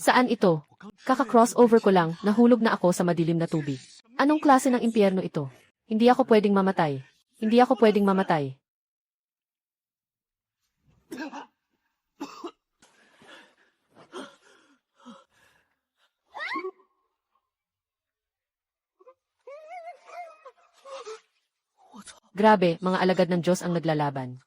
Saan ito? Kaka-crossover ko lang, nahulog na ako sa madilim na tubig. Anong klase ng impyerno ito? Hindi ako pwedeng mamatay. Hindi ako pwedeng mamatay. Grabe, mga alagad ng Diyos ang naglalaban.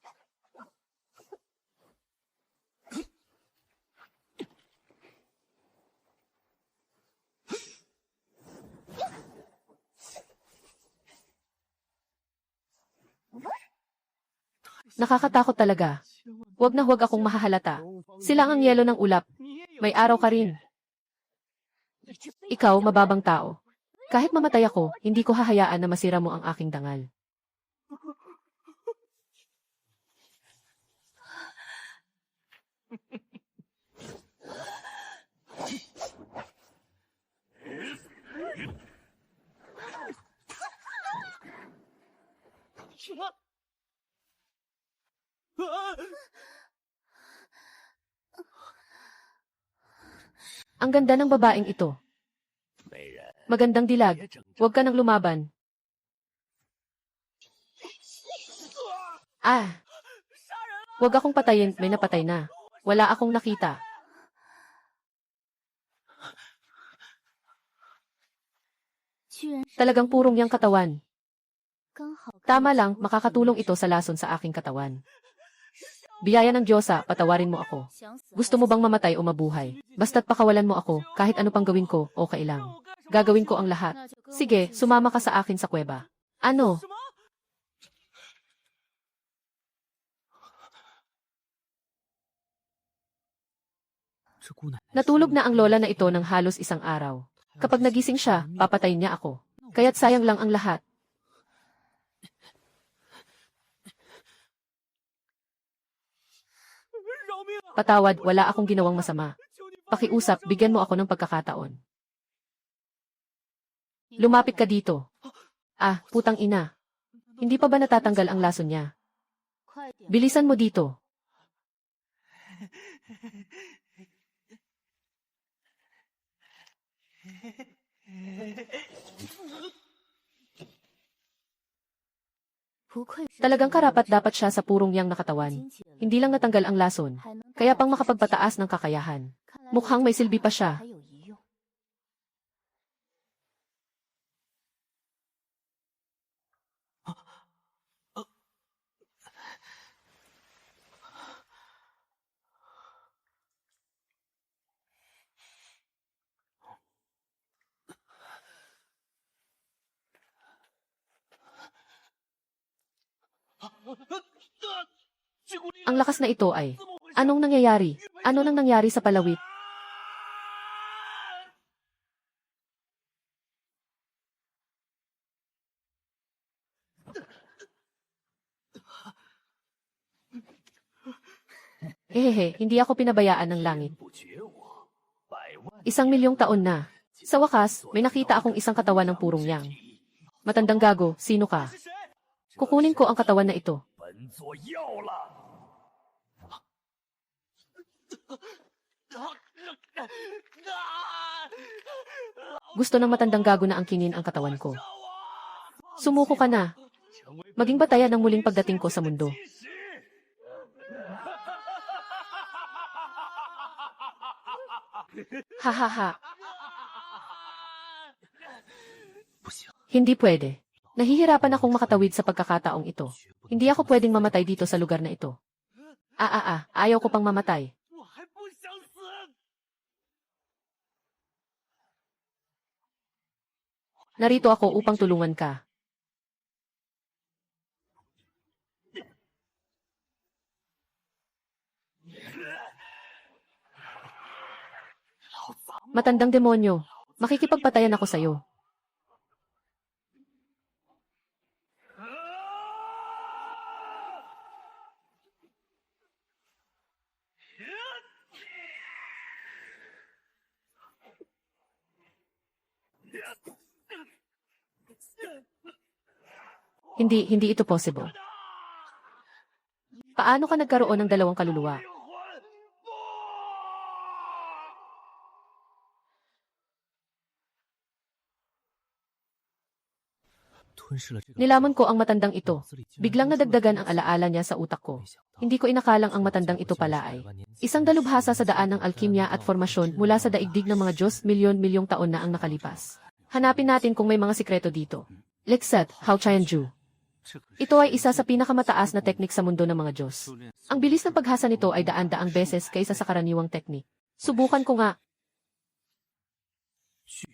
Nakakatakot talaga. Huwag na huwag akong mahahalata. Sila ang yelo ng ulap. May araw ka rin. Ikaw, mababang tao. Kahit mamatay ako, hindi ko hahayaan na masira mo ang aking dangal. Ang ganda ng babaeng ito. Magandang dilag. Huwag ka nang lumaban. Ah! Huwag akong patayin, may napatay na. Wala akong nakita. Talagang purong yang katawan. Tama lang, makakatulong ito sa lason sa aking katawan. Biyaya ng Diyosa, patawarin mo ako. Gusto mo bang mamatay o mabuhay? Basta't pakawalan mo ako, kahit ano pang gawin ko, okay lang. Gagawin ko ang lahat. Sige, sumama ka sa akin sa kuweba. Ano? Natulog na ang lola na ito ng halos isang araw. Kapag nagising siya, papatayin niya ako. Kaya't sayang lang ang lahat. Patawad, wala akong ginawang masama. Pakiusap, bigyan mo ako ng pagkakataon. Lumapit ka dito. Ah, putang ina. Hindi pa ba natatanggal ang lason niya? Bilisan mo dito. Talagang karapat-dapat siya sa purong yang nakatawan. Hindi lang natanggal ang lason, kaya pang makapagpataas ng kakayahan. Mukhang may silbi pa siya. Ang lakas na ito ay, anong nangyayari? Ano nang nangyari sa palawit? Hehehe, hindi ako pinabayaan ng langit. 1,000,000 taon na. Sa wakas, may nakita akong isang katawan ng purong yang. Matandang gago, sino ka? Kukunin ko ang katawan na ito. Gusto ng matandang gago na angkinin ang katawan ko. Sumuko ka na. Maging batayan ng muling pagdating ko sa mundo. Hahaha. Hindi pwede. Nahihirapan akong makatawid sa pagkakataong ito. Hindi ako pwedeng mamatay dito sa lugar na ito. Ayaw ko pang mamatay. Narito ako upang tulungan ka. Matandang demonyo, makikipagpatayan ako sa'yo. Hindi ito possible. Paano ka nagkaroon ng dalawang kaluluwa? Nilamon ko ang matandang ito. Biglang nadagdagan ang alaala niya sa utak ko. Hindi ko inakalang ang matandang ito pala ay isang dalubhasa sa daan ng alkimya at formasyon mula sa daigdig ng mga Diyos milyon-milyong taon na ang nakalipas. Hanapin natin kung may mga sikreto dito. Lexet, Hao Qianju. Ito ay isa sa pinakamataas na teknik sa mundo ng mga Diyos. Ang bilis ng paghasa nito ay daan-daang beses kaysa sa karaniwang teknik. Subukan ko nga.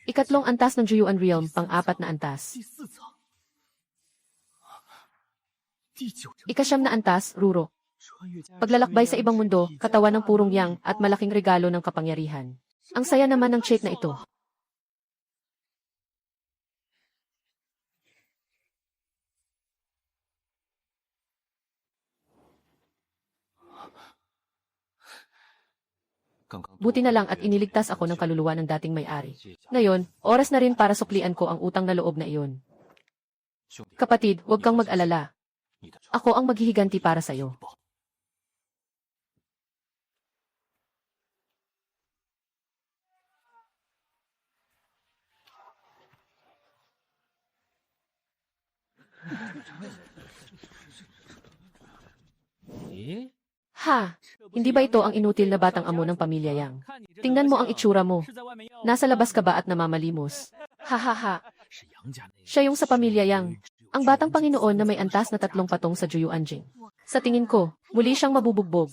Ikatlong antas ng Juyuan Realm, pang-apat na antas. Ikasyam na antas, Ruro. Paglalakbay sa ibang mundo, katawan ng purong yang at malaking regalo ng kapangyarihan. Ang saya naman ng cheat na ito. Buti na lang at iniligtas ako ng kaluluwa ng dating may-ari. Ngayon, oras na rin para suklian ko ang utang na loob na iyon. Kapatid, huwag kang mag-alala. Ako ang maghihiganti para sa'yo. Ha! Hindi ba ito ang inutil na batang amo ng pamilya Yang? Tingnan mo ang itsura mo. Nasa labas ka ba at namamalimos? Ha ha ha! Siya yung sa pamilya Yang. Ang batang Panginoon na may antas na 3 patong sa Juyuanjing. Sa tingin ko, muli siyang mabubugbog.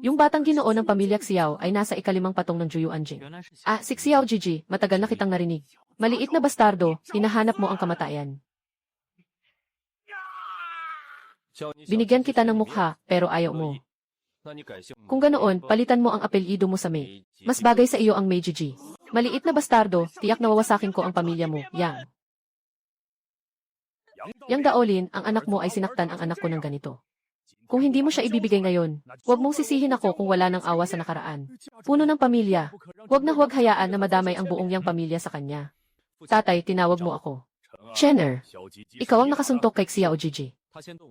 Yung batang Ginoo ng pamilya Xiao ay nasa ika-5 patong ng Juyuanjing. Ah, si Xiao Gigi, matagal na kitang narinig. Maliit na bastardo, hinahanap mo ang kamatayan. Binigyan kita ng mukha, pero ayaw mo. Kung ganoon, palitan mo ang apelyido mo sa Mei. Mas bagay sa iyo ang Mei Gigi. Maliit na bastardo, tiyak na wawasakin ko ang pamilya mo, Yang. Yang Daolin, ang anak mo ay sinaktan ang anak ko ng ganito. Kung hindi mo siya ibibigay ngayon, huwag mong sisihin ako kung wala ng awa sa nakaraan. Puno ng pamilya. Huwag na huwag hayaan na madamay ang buong Yang pamilya sa kanya. Tatay, tinawag mo ako. Chenner, ikaw ang nakasuntok kay Xiao Gigi.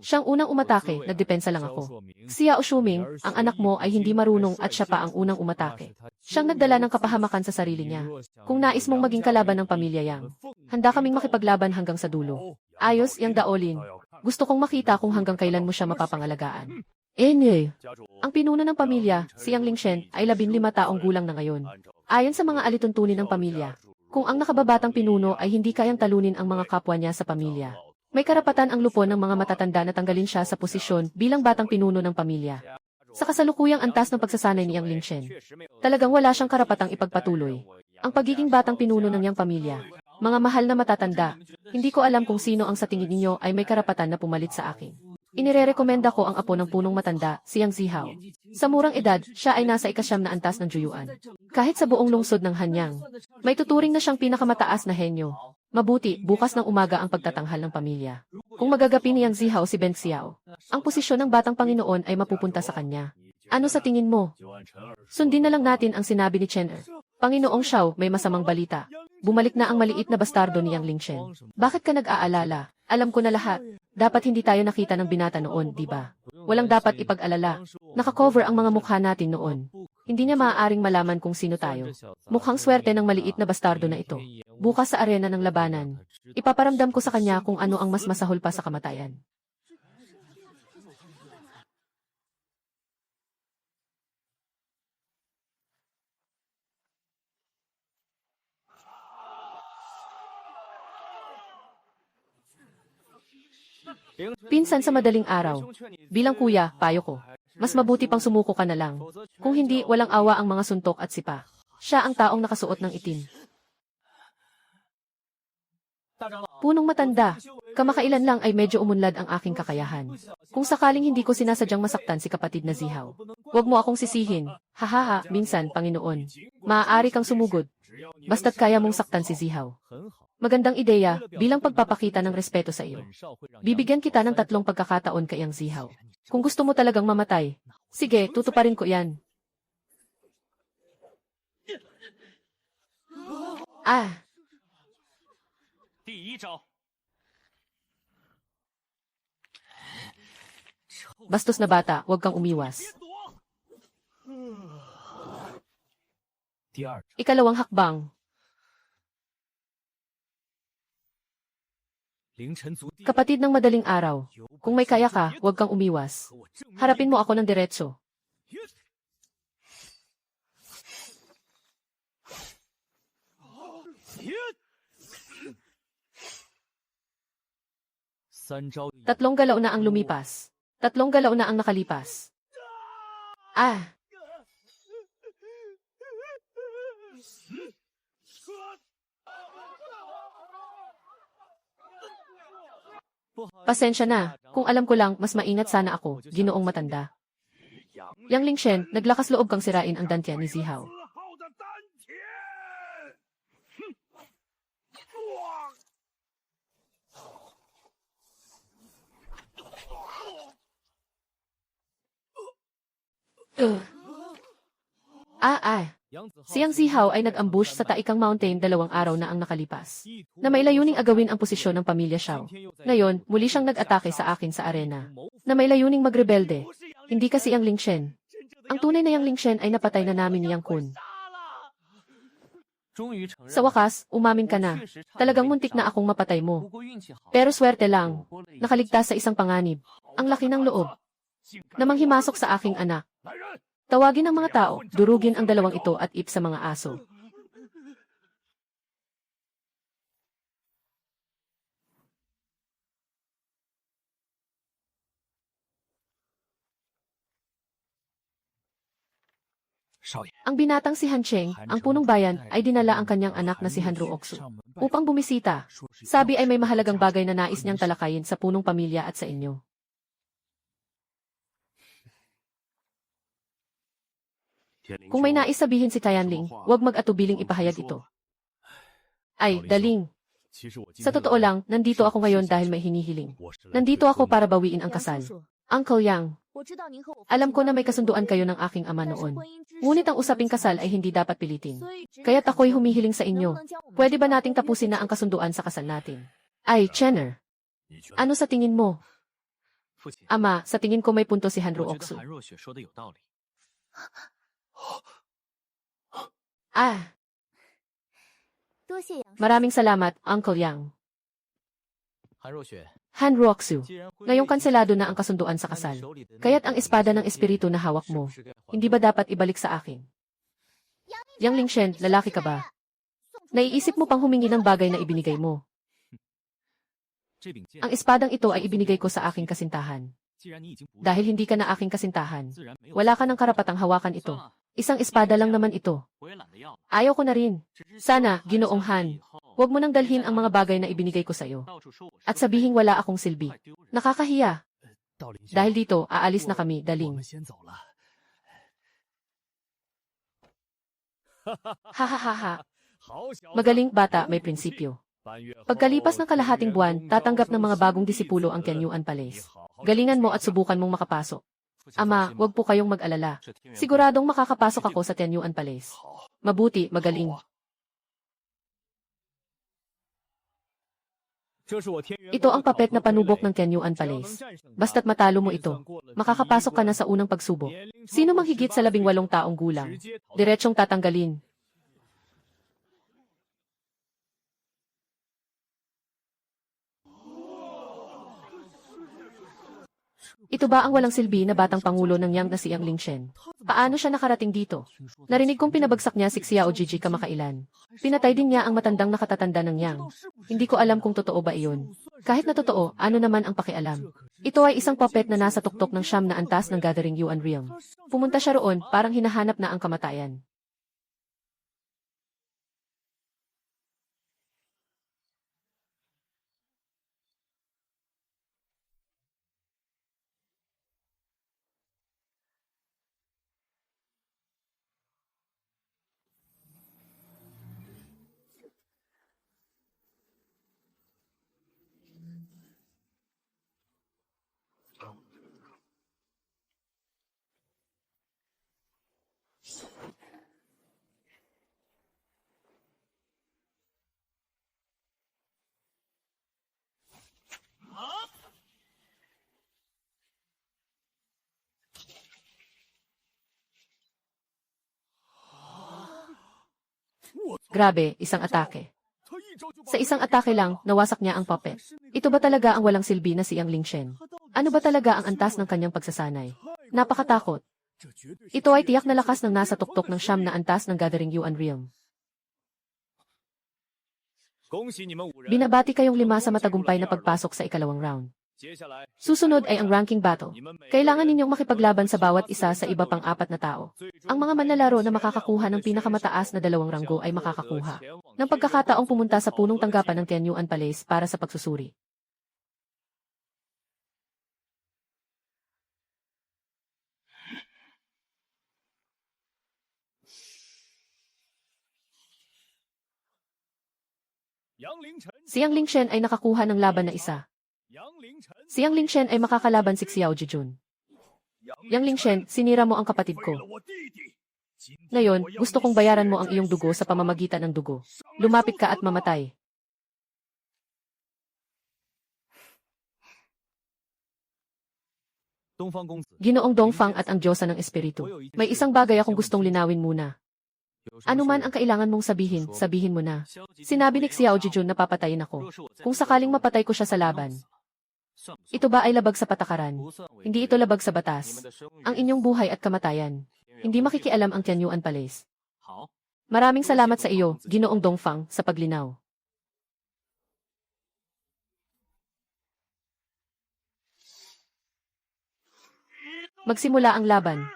Siyang unang umatake, nagdepensa lang ako. Xiao Shuming, ang anak mo ay hindi marunong at siya pa ang unang umatake. Siyang nagdala ng kapahamakan sa sarili niya. Kung nais mong maging kalaban ng pamilya Yang, handa kaming makipaglaban hanggang sa dulo. Ayos, Yang Daolin. Gusto kong makita kung hanggang kailan mo siya mapapangalagaan. Ang pinuno ng pamilya, si Yang Lingshen, ay 15 taong gulang na ngayon. Ayon sa mga alituntunin ng pamilya, kung ang nakababatang pinuno ay hindi kayang talunin ang mga kapwa niya sa pamilya, may karapatan ang lupon ng mga matatanda na tanggalin siya sa posisyon bilang batang pinuno ng pamilya. Sa kasalukuyang antas ng pagsasanay ni Yang Lingshen, talagang wala siyang karapatang ipagpatuloy ang pagiging batang pinuno ng Yang pamilya. Mga mahal na matatanda, hindi ko alam kung sino ang sa tingin ninyo ay may karapatan na pumalit sa akin. Inirerekomenda ko ang apo ng punong matanda, si Yang Zihao. Sa murang edad, siya ay nasa ika-9 na antas ng Juyuan. Kahit sa buong lungsod ng Hanyang, may tuturing na siyang pinakamataas na henyo. Mabuti, bukas ng umaga ang pagtatanghal ng pamilya. Kung magagapi ni Yang Zihao si Ben Xiao, ang posisyon ng batang Panginoon ay mapupunta sa kanya. Ano sa tingin mo? Sundin na lang natin ang sinabi ni Chenner. Panginoong Xiao, may masamang balita. Bumalik na ang maliit na bastardo ni Yang Lingshen. Bakit ka nag-aalala? Alam ko na lahat. Dapat hindi tayo nakita ng binata noon, di ba? Walang dapat ipag-alala. Nakakover ang mga mukha natin noon. Hindi niya maaaring malaman kung sino tayo. Mukhang swerte ng maliit na bastardo na ito. Bukas sa arena ng labanan, ipaparamdam ko sa kanya kung ano ang mas masahol pa sa kamatayan. Pinsan sa madaling araw. Bilang kuya, payo ko. Mas mabuti pang sumuko ka na lang. Kung hindi, walang awa ang mga suntok at sipa. Siya ang taong nakasuot ng itim. Punong matanda. Kamakailan lang ay medyo umunlad ang aking kakayahan. Kung sakaling hindi ko sinasadyang masaktan si kapatid na Zihao, huwag mo akong sisihin. Hahaha, minsan, Panginoon. Maaari kang sumugod. Basta't kaya mong saktan si Zihao. Magandang ideya, bilang pagpapakita ng respeto sa iyo. Bibigyan kita ng 3 pagkakataon kay Yang Zihao. Kung gusto mo talagang mamatay, sige, tutuparin ko yan. Ah! Bastos na bata, huwag kang umiwas. Ikalawang hakbang. Kapatid ng madaling araw, kung may kaya ka, huwag kang umiwas. Harapin mo ako ng diretso. Tatlong galaw na ang lumipas. Tatlong galaw na ang nakalipas. Ah! Pasensya na, kung alam ko lang, mas maingat sana ako, ginoong matanda. Yang Lingshen, naglakas loob kang sirain ang dantian ni Zihao. Si Yang Zihao ay nag-ambush sa Taikang Mountain 2 araw na ang nakalipas. Na may layuning agawin ang posisyon ng pamilya Xiao. Ngayon, muli siyang nag-atake sa akin sa arena. Na may layuning magrebelde. Hindi kasi Yang Lingshen. Ang tunay na Yang Lingshen ay napatay na namin ni Yang Kun. Sa wakas, umamin ka na. Talagang muntik na akong mapatay mo. Pero swerte lang. Nakaligtas sa isang panganib. Ang laki ng loob. Na manghimasok sa aking anak. Tawagin ang mga tao, durugin ang dalawang ito at ip sa mga aso. Ang binatang si Han Cheng, ang punong bayan, ay dinala ang kanyang anak na si Han Ruoksu upang bumisita. Sabi ay may mahalagang bagay na nais niyang talakayin sa punong pamilya at sa inyo. Kung may nais sabihin si Tianling, huwag mag-atubiling ipahayag ito. Ay, Daling. Sa totoo lang, nandito ako ngayon dahil may hinihiling. Nandito ako para bawiin ang kasal. Uncle Yang, alam ko na may kasunduan kayo ng aking ama noon. Ngunit ang usaping kasal ay hindi dapat pilitin. Kaya't ako'y humihiling sa inyo. Pwede ba nating tapusin na ang kasunduan sa kasal natin? Ay, Chenner. Ano sa tingin mo? Ama, sa tingin ko may punto si Han Ruoksu. Maraming salamat, Uncle Yang. Han Ruoksu, ngayong kanselado na ang kasunduan sa kasal. Kaya't ang espada ng espiritu na hawak mo, hindi ba dapat ibalik sa akin? Yang Lingshen, lalaki ka ba? Naiisip mo pang humingi ng bagay na ibinigay mo. Ang espadang ito ay ibinigay ko sa aking kasintahan. Dahil hindi ka na aking kasintahan, wala ka ng karapatang hawakan ito. Isang espada lang naman ito. Ayaw ko na rin. Sana, Ginoong Han, huwag mo nang dalhin ang mga bagay na ibinigay ko sa'yo. At sabihing wala akong silbi. Nakakahiya. Dahil dito, aalis na kami, Daling. Hahaha. Magaling bata, may prinsipyo. Pagkalipas ng kalahating buwan, tatanggap ng mga bagong disipulo ang Tianyuan Palace. Galingan mo at subukan mong makapasok. Ama, huwag po kayong mag-alala. Siguradong makakapasok ako sa Tianyuan Palace. Mabuti, magaling. Ito ang papet na panubok ng Tianyuan Palace. Basta't matalo mo ito, makakapasok ka na sa unang pagsubok. Sino mang higit sa 18 taong gulang? Diretsyong tatanggalin. Ito ba ang walang silbi na batang pangulo ng Yang na si Yang Lingshen? Paano siya nakarating dito? Narinig kong pinabagsak niya si Xiao Jiji kamakailan. Pinatay din niya ang matandang nakatatanda ng Yang. Hindi ko alam kung totoo ba iyon. Kahit na totoo, ano naman ang pakialam? Ito ay isang puppet na nasa tuktok ng siyam na antas ng Gathering Yuan Realm. Pumunta siya roon, parang hinahanap na ang kamatayan. Grabe, isang atake. Sa isang atake lang, nawasak niya ang puppet. Ito ba talaga ang walang silbi na si Yang Lingshen? Ano ba talaga ang antas ng kanyang pagsasanay? Napakatakot. Ito ay tiyak na lakas ng nasa tuktok ng siyam na antas ng Gathering Yuan Realm. Binabati kayong 5 sa matagumpay na pagpasok sa ikalawang round. Susunod ay ang ranking battle. Kailangan ninyong makipaglaban sa bawat isa sa iba pang 4 na tao. Ang mga manlalaro na makakakuha ng pinakamataas na 2 ranggo ay makakakuha ng pagkakataong pumunta sa punong tanggapan ng Tianyuan Palace para sa pagsusuri. Si Yang Lingshen ay nakakuha ng laban na isa. Si Yang Lingshen ay makakalaban si Xiao Jijun. Yang Lingshen, sinira mo ang kapatid ko. Ngayon, gusto kong bayaran mo ang iyong dugo sa pamamagitan ng dugo. Lumapit ka at mamatay. Ginoong Dongfang at ang Diyosa ng Espiritu. May isang bagay akong gustong linawin muna. Ano man ang kailangan mong sabihin, sabihin mo na. Sinabi ni Xiao Jijun na papatayin ako. Kung sakaling mapatay ko siya sa laban. Ito ba ay labag sa patakaran? Hindi ito labag sa batas. Ang inyong buhay at kamatayan. Hindi makikialam ang Tianyuan Palace. Maraming salamat sa iyo, Ginoong Dongfang, sa paglinaw. Magsimula ang laban.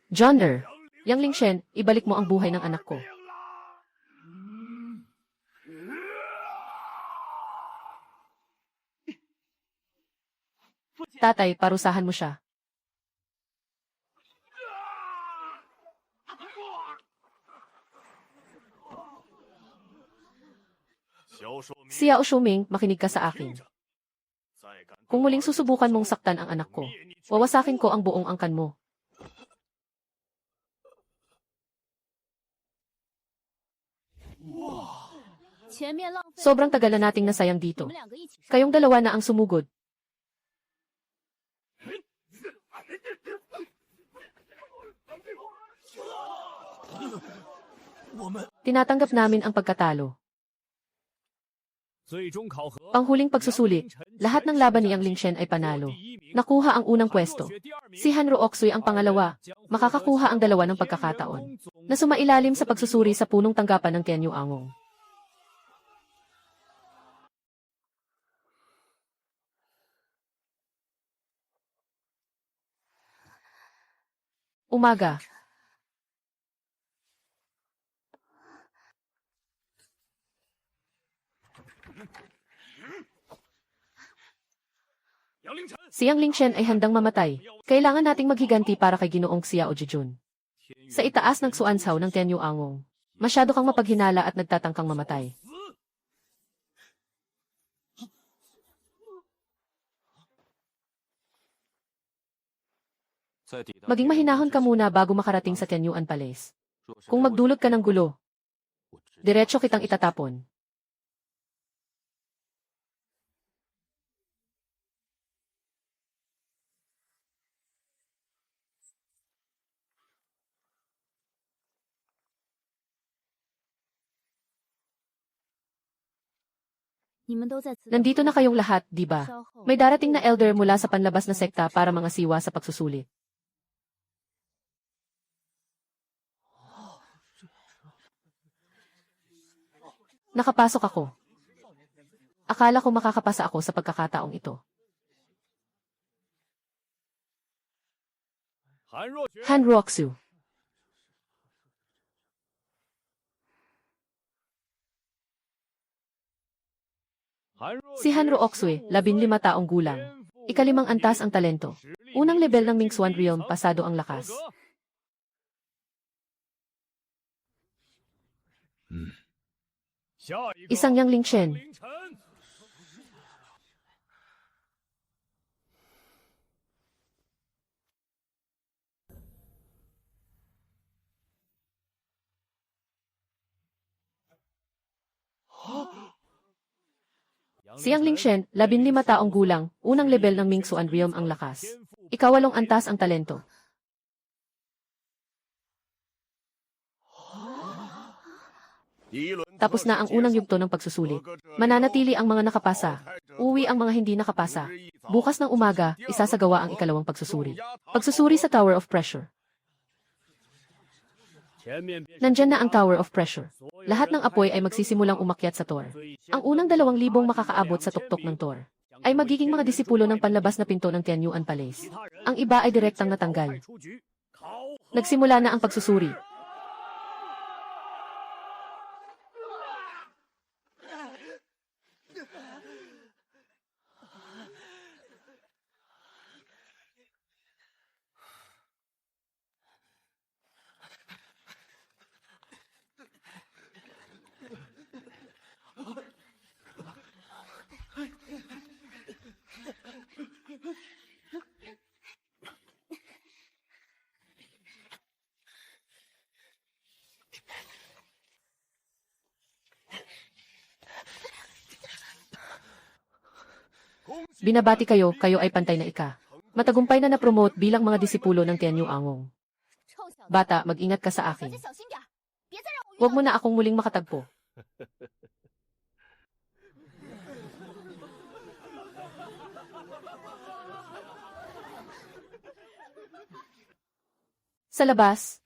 Jonder, Yang Lingshen, ibalik mo ang buhay ng anak ko. Tatay, parusahan mo siya. Xiao Shuming, makinig ka sa akin. Kung muling susubukan mong saktan ang anak ko, wawasakin ko ang buong angkan mo. Sobrang tagal na nating nasayang dito. Kayong dalawa na ang sumugod. Tinatanggap namin ang pagkatalo. Panghuling pagsusulit, lahat ng laban ni Yang Lingshen ay panalo. Nakuha ang unang pwesto. Si Hanro Oksui ang pangalawa, makakakuha ang 2 ng pagkakataon na sumailalim sa pagsusuri sa punong tanggapan ng Tianyu Angong. Umaga. Si Yang Lingshen ay handang mamatay. Kailangan nating maghiganti para kay Ginoong Xiao Jijun. Sa itaas ng Suansaw ng Tianyu Angong, masyado kang mapaghinala at nagtatangkang mamatay. Maging mahinahon ka muna bago makarating sa Tianyuan Palace. Kung magdulot ka ng gulo, diretso kitang itatapon. Nandito na kayong lahat, di ba? May darating na elder mula sa panlabas na sekta para mangasiwa sa pagsusulit. Nakapasok ako. Akala ko makakapasa ako sa pagkakataong ito. Han Ruoksu. Si Han Ruoksui, 15 taong gulang. Ikalimang antas ang talento. Unang level ng Mingxuan Realm, pasado ang lakas. Isang Yang Lingchen. Si Yang Lingchen, 15 taong gulang, unang level ng Mingsuan Realm ang lakas. Ikawalong antas ang talento. Tapos na ang unang yugto ng pagsusulit. Mananatili ang mga nakapasa. Uwi ang mga hindi nakapasa. Bukas ng umaga, isasagawa ang ikalawang pagsusuri. Pagsusuri sa Tower of Pressure. Nandyan na ang Tower of Pressure. Lahat ng apoy ay magsisimulang umakyat sa Tor. Ang unang 2,000 makakaabot sa tuktok ng Tor ay magiging mga disipulo ng panlabas na pinto ng Tianyuan Palace. Ang iba ay direktang natanggal. Nagsimula na ang pagsusuri. Binabati kayo, kayo ay pantay na ika. Matagumpay na na-promote bilang mga disipulo ng Tianyu Angong. Bata, mag-ingat ka sa akin. Huwag mo na akong muling makatagpo. Sa labas.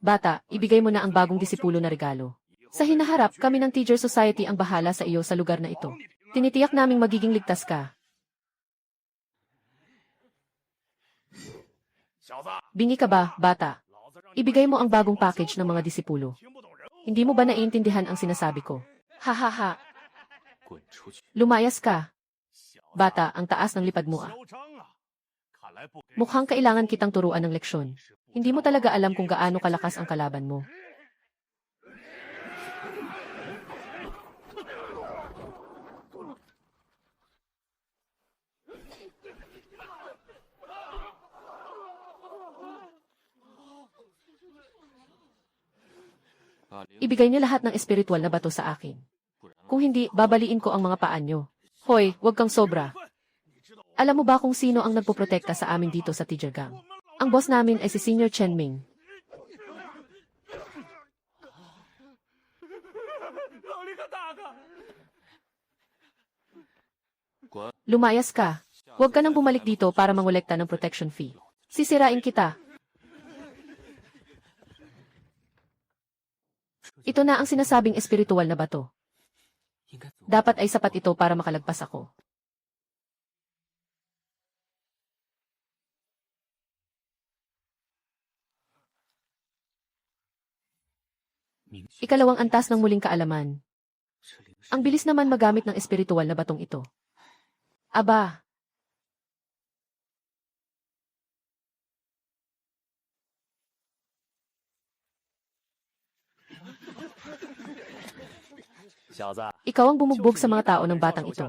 Bata, ibigay mo na ang bagong disipulo na regalo. Sa hinaharap, kami ng Teacher Society ang bahala sa iyo sa lugar na ito. Tinitiyak naming magiging ligtas ka. Bingi ka ba, bata? Ibigay mo ang bagong package ng mga disipulo. Hindi mo ba naiintindihan ang sinasabi ko? Ha ha ha. Lumayas ka. Bata, ang taas ng lipad mo ah. Mukhang kailangan kitang turuan ng leksyon. Hindi mo talaga alam kung gaano kalakas ang kalaban mo. Ibigay niyo lahat ng espiritual na bato sa akin. Kung hindi, babaliin ko ang mga paa niyo. Hoy, huwag kang sobra. Alam mo ba kung sino ang nagpoprotekta sa amin dito sa Tijergang? Ang boss namin ay si Senior Chen Ming. Lumayas ka. Huwag ka nang bumalik dito para mangolekta ng protection fee. Sisirain kita. Ito na ang sinasabing espiritual na bato. Dapat ay sapat ito para makalagpas ako. Ikalawang antas ng muling kaalaman. Ang bilis naman magamit ng espiritual na batong ito. Aba! Ikaw ang bumugbog sa mga tao ng batang ito.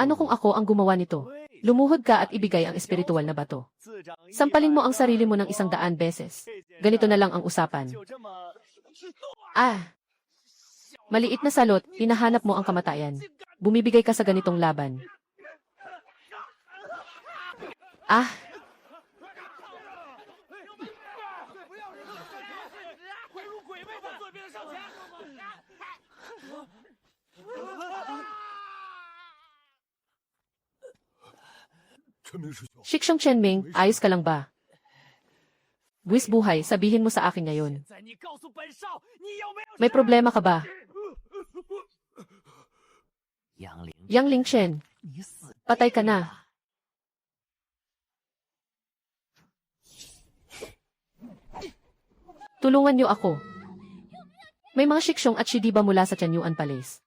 Ano kung ako ang gumawa nito? Lumuhod ka at ibigay ang espiritual na bato. Sampalin mo ang sarili mo ng 100 beses. Ganito na lang ang usapan. Ah! Maliit na salot, hinahanap mo ang kamatayan. Bumibigay ka sa ganitong laban. Ah! Shikshong Chenming, ayos ka lang ba? Buwis buhay, sabihin mo sa akin ngayon. May problema ka ba? Yang Lingchen, patay ka na. Tulungan niyo ako. May mga Shikshong at Shidiba mula sa Tianyuan Palace.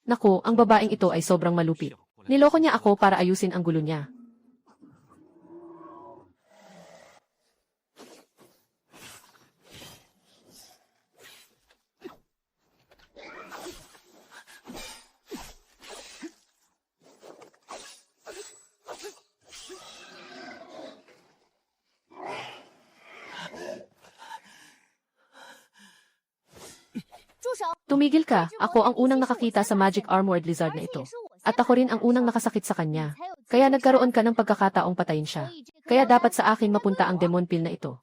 Naku, ang babaeng ito ay sobrang malupit. Niloko niya ako para ayusin ang gulo niya. Tumigil ka, ako ang unang nakakita sa Magic Armored Lizard na ito. At ako rin ang unang nakasakit sa kanya. Kaya nagkaroon ka ng pagkakataong patayin siya. Kaya dapat sa akin mapunta ang demon pill na ito.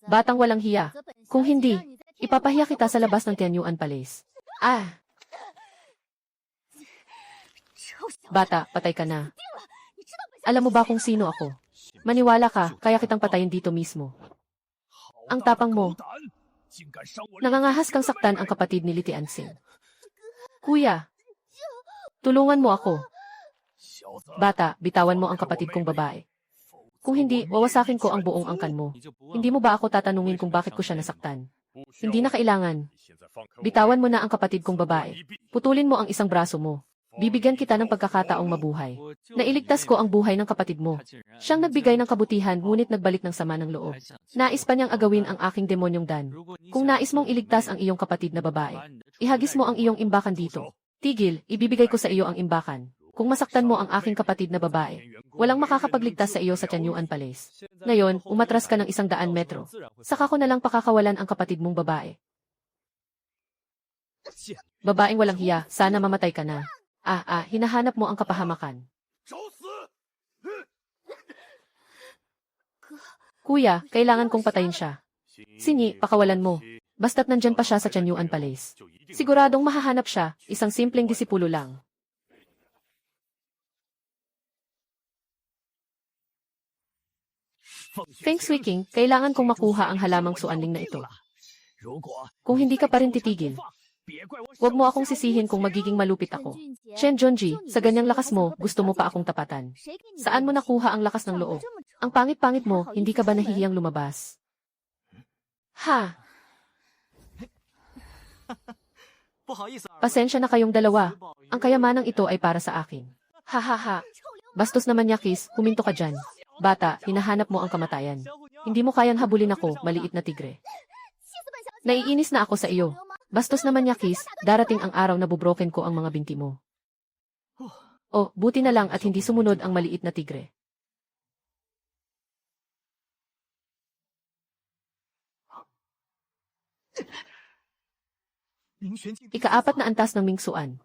Batang walang hiya. Kung hindi, ipapahiya kita sa labas ng Tianyuan Palace. Ah! Bata, patay ka na. Alam mo ba kung sino ako? Maniwala ka, kaya kitang patayin dito mismo. Ang tapang mo. Nangangahas kang saktan ang kapatid ni Li Tianxing. Kuya, tulungan mo ako. Bata, bitawan mo ang kapatid kong babae. Kung hindi, wawasakin ko ang buong angkan mo. Hindi mo ba ako tatanungin kung bakit ko siya nasaktan? Hindi na kailangan. Bitawan mo na ang kapatid kong babae. Putulin mo ang isang braso mo. Bibigyan kita ng pagkakataong mabuhay. Nailigtas ko ang buhay ng kapatid mo. Siyang nagbigay ng kabutihan ngunit nagbalik ng sama ng loob. Nais pa niyang agawin ang aking demonyong Dan. Kung nais mong iligtas ang iyong kapatid na babae, ihagis mo ang iyong imbakan dito. Tigil, ibibigay ko sa iyo ang imbakan. Kung masaktan mo ang aking kapatid na babae, walang makakapagligtas sa iyo sa Tianyuan Palace. Ngayon, umatras ka ng 100 metro. Saka ko na lang pakakawalan ang kapatid mong babae. Babaeng walang hiya, sana mamatay ka na. Hinahanap mo ang kapahamakan. Kuya, kailangan kong patayin siya. Sinyi, pakawalan mo. Basta't nandyan pa siya sa Tianyuan Palace. Siguradong mahahanap siya, isang simpleng disipulo lang. Feng Shui King, kailangan kong makuha ang halamang suanling na ito. Kung hindi ka pa rin titigil, huwag mo akong sisihin kung magiging malupit ako. Shen Jonji, sa ganyang lakas mo, gusto mo pa akong tapatan. Saan mo nakuha ang lakas ng loob? Ang pangit-pangit mo, hindi ka ba nahihiyang lumabas? Ha? Pasensya na kayong dalawa. Ang kayamanang ito ay para sa akin. Ha ha ha. Bastos naman Yakis, huminto ka dyan. Bata, hinahanap mo ang kamatayan. Hindi mo kayang habulin ako, maliit na tigre. Naiinis na ako sa iyo. Bastos naman Yakis, darating ang araw na bubroken ko ang mga binti mo. Oh, buti na lang at hindi sumunod ang maliit na tigre. Ika-4 na antas ng Mingsuan.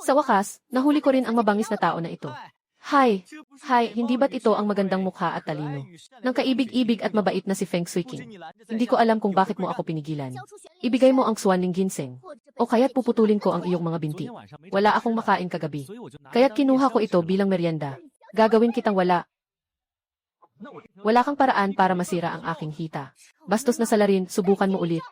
Sa wakas, nahuli ko rin ang mabangis na tao na ito. Hay, hindi ba't ito ang magandang mukha at talino? Nang kaibig-ibig at mabait na si Feng Shui King. Hindi ko alam kung bakit mo ako pinigilan. Ibigay mo ang Suanling Ginseng. O kaya't puputulin ko ang iyong mga binti. Wala akong makain kagabi. Kaya't kinuha ko ito bilang merienda. Gagawin kitang wala. Wala kang paraan para masira ang aking hita. Bastos na salarin, subukan mo ulit.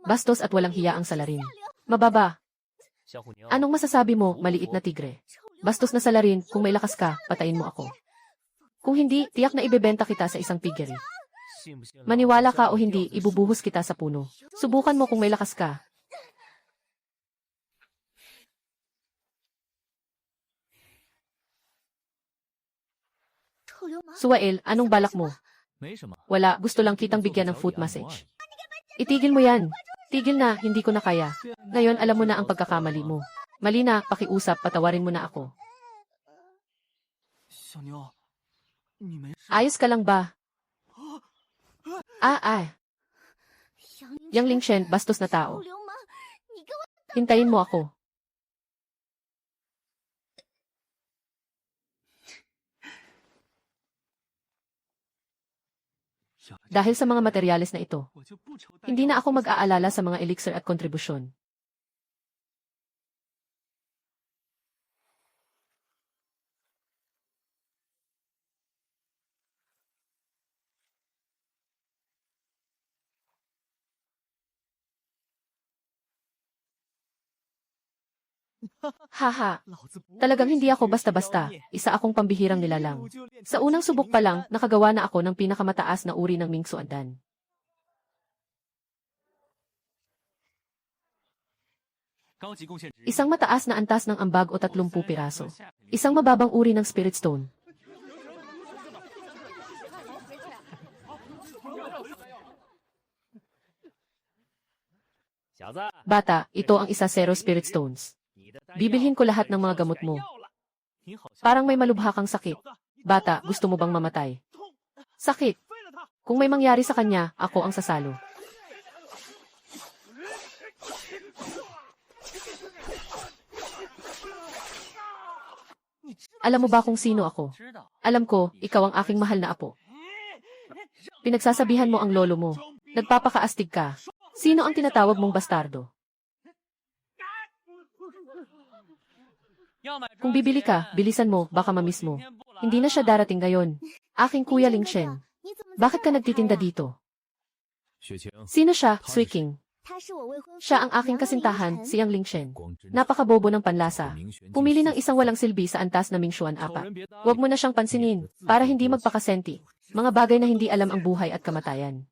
Bastos at walang hiya ang salarin. Mababa. Anong masasabi mo, maliit na tigre? Bastos na salarin, kung may lakas ka, patayin mo ako. Kung hindi, tiyak na ibebenta kita sa isang piggery. Maniwala ka o hindi, ibubuhos kita sa puno. Subukan mo kung may lakas ka. Suwael, anong balak mo? Wala, gusto lang kitang bigyan ng foot massage. Itigil mo yan. Tigil na, hindi ko na kaya. Ngayon alam mo na ang pagkakamali mo. Mali na, pakiusap, patawarin mo na ako. Ayos ka lang ba? Yang Lingshen, bastos na tao. Hintayin mo ako. Dahil sa mga materyales na ito, hindi na ako mag-aalala sa mga elixir at kontribusyon. Haha, talagang hindi ako basta-basta, isa akong pambihirang nilalang. Sa unang subok pa lang, nakagawa na ako ng pinakamataas na uri ng Mingsu Andan. Isang mataas na antas ng ambag o 30 piraso. Isang mababang uri ng Spirit Stone. Bata, ito ang isa Zero Spirit Stones. Bibilhin ko lahat ng mga gamot mo. Parang may malubha kang sakit. Bata, gusto mo bang mamatay? Sakit. Kung may mangyari sa kanya, ako ang sasalo. Alam mo ba kung sino ako? Alam ko, ikaw ang aking mahal na apo. Pinagsasabihan mo ang lolo mo. Nagpapakaastig ka. Sino ang tinatawag mong bastardo? Kung bibili ka, bilisan mo, baka mamiss mo. Hindi na siya darating ngayon. Aking kuya Lingshen. Bakit ka nagtitinda dito? Sino siya, Suiking? Siya ang aking kasintahan, si Yang Lingshen. Napakabobo ng panlasa. Pumili ng isang walang silbi sa antas na Mingxuan 4. Huwag mo na siyang pansinin, para hindi magpakasenti. Mga bagay na hindi alam ang buhay at kamatayan.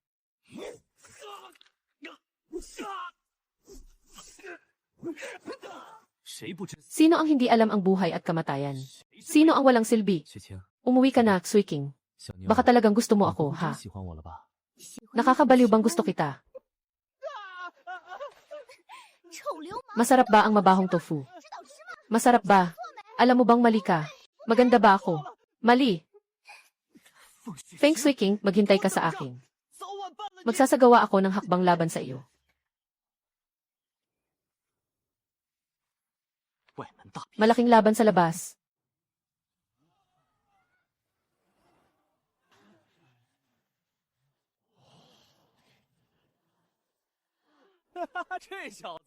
Sino ang hindi alam ang buhay at kamatayan? Sino ang walang silbi? Umuwi ka na, Suiking. Baka talagang gusto mo ako, ha? Nakakabaliw bang gusto kita? Masarap ba ang mabahong tofu? Masarap ba? Alam mo bang mali ka? Maganda ba ako? Mali. Feng Suiking, maghintay ka sa akin. Magsasagawa ako ng hakbang laban sa iyo. Malaking laban sa labas.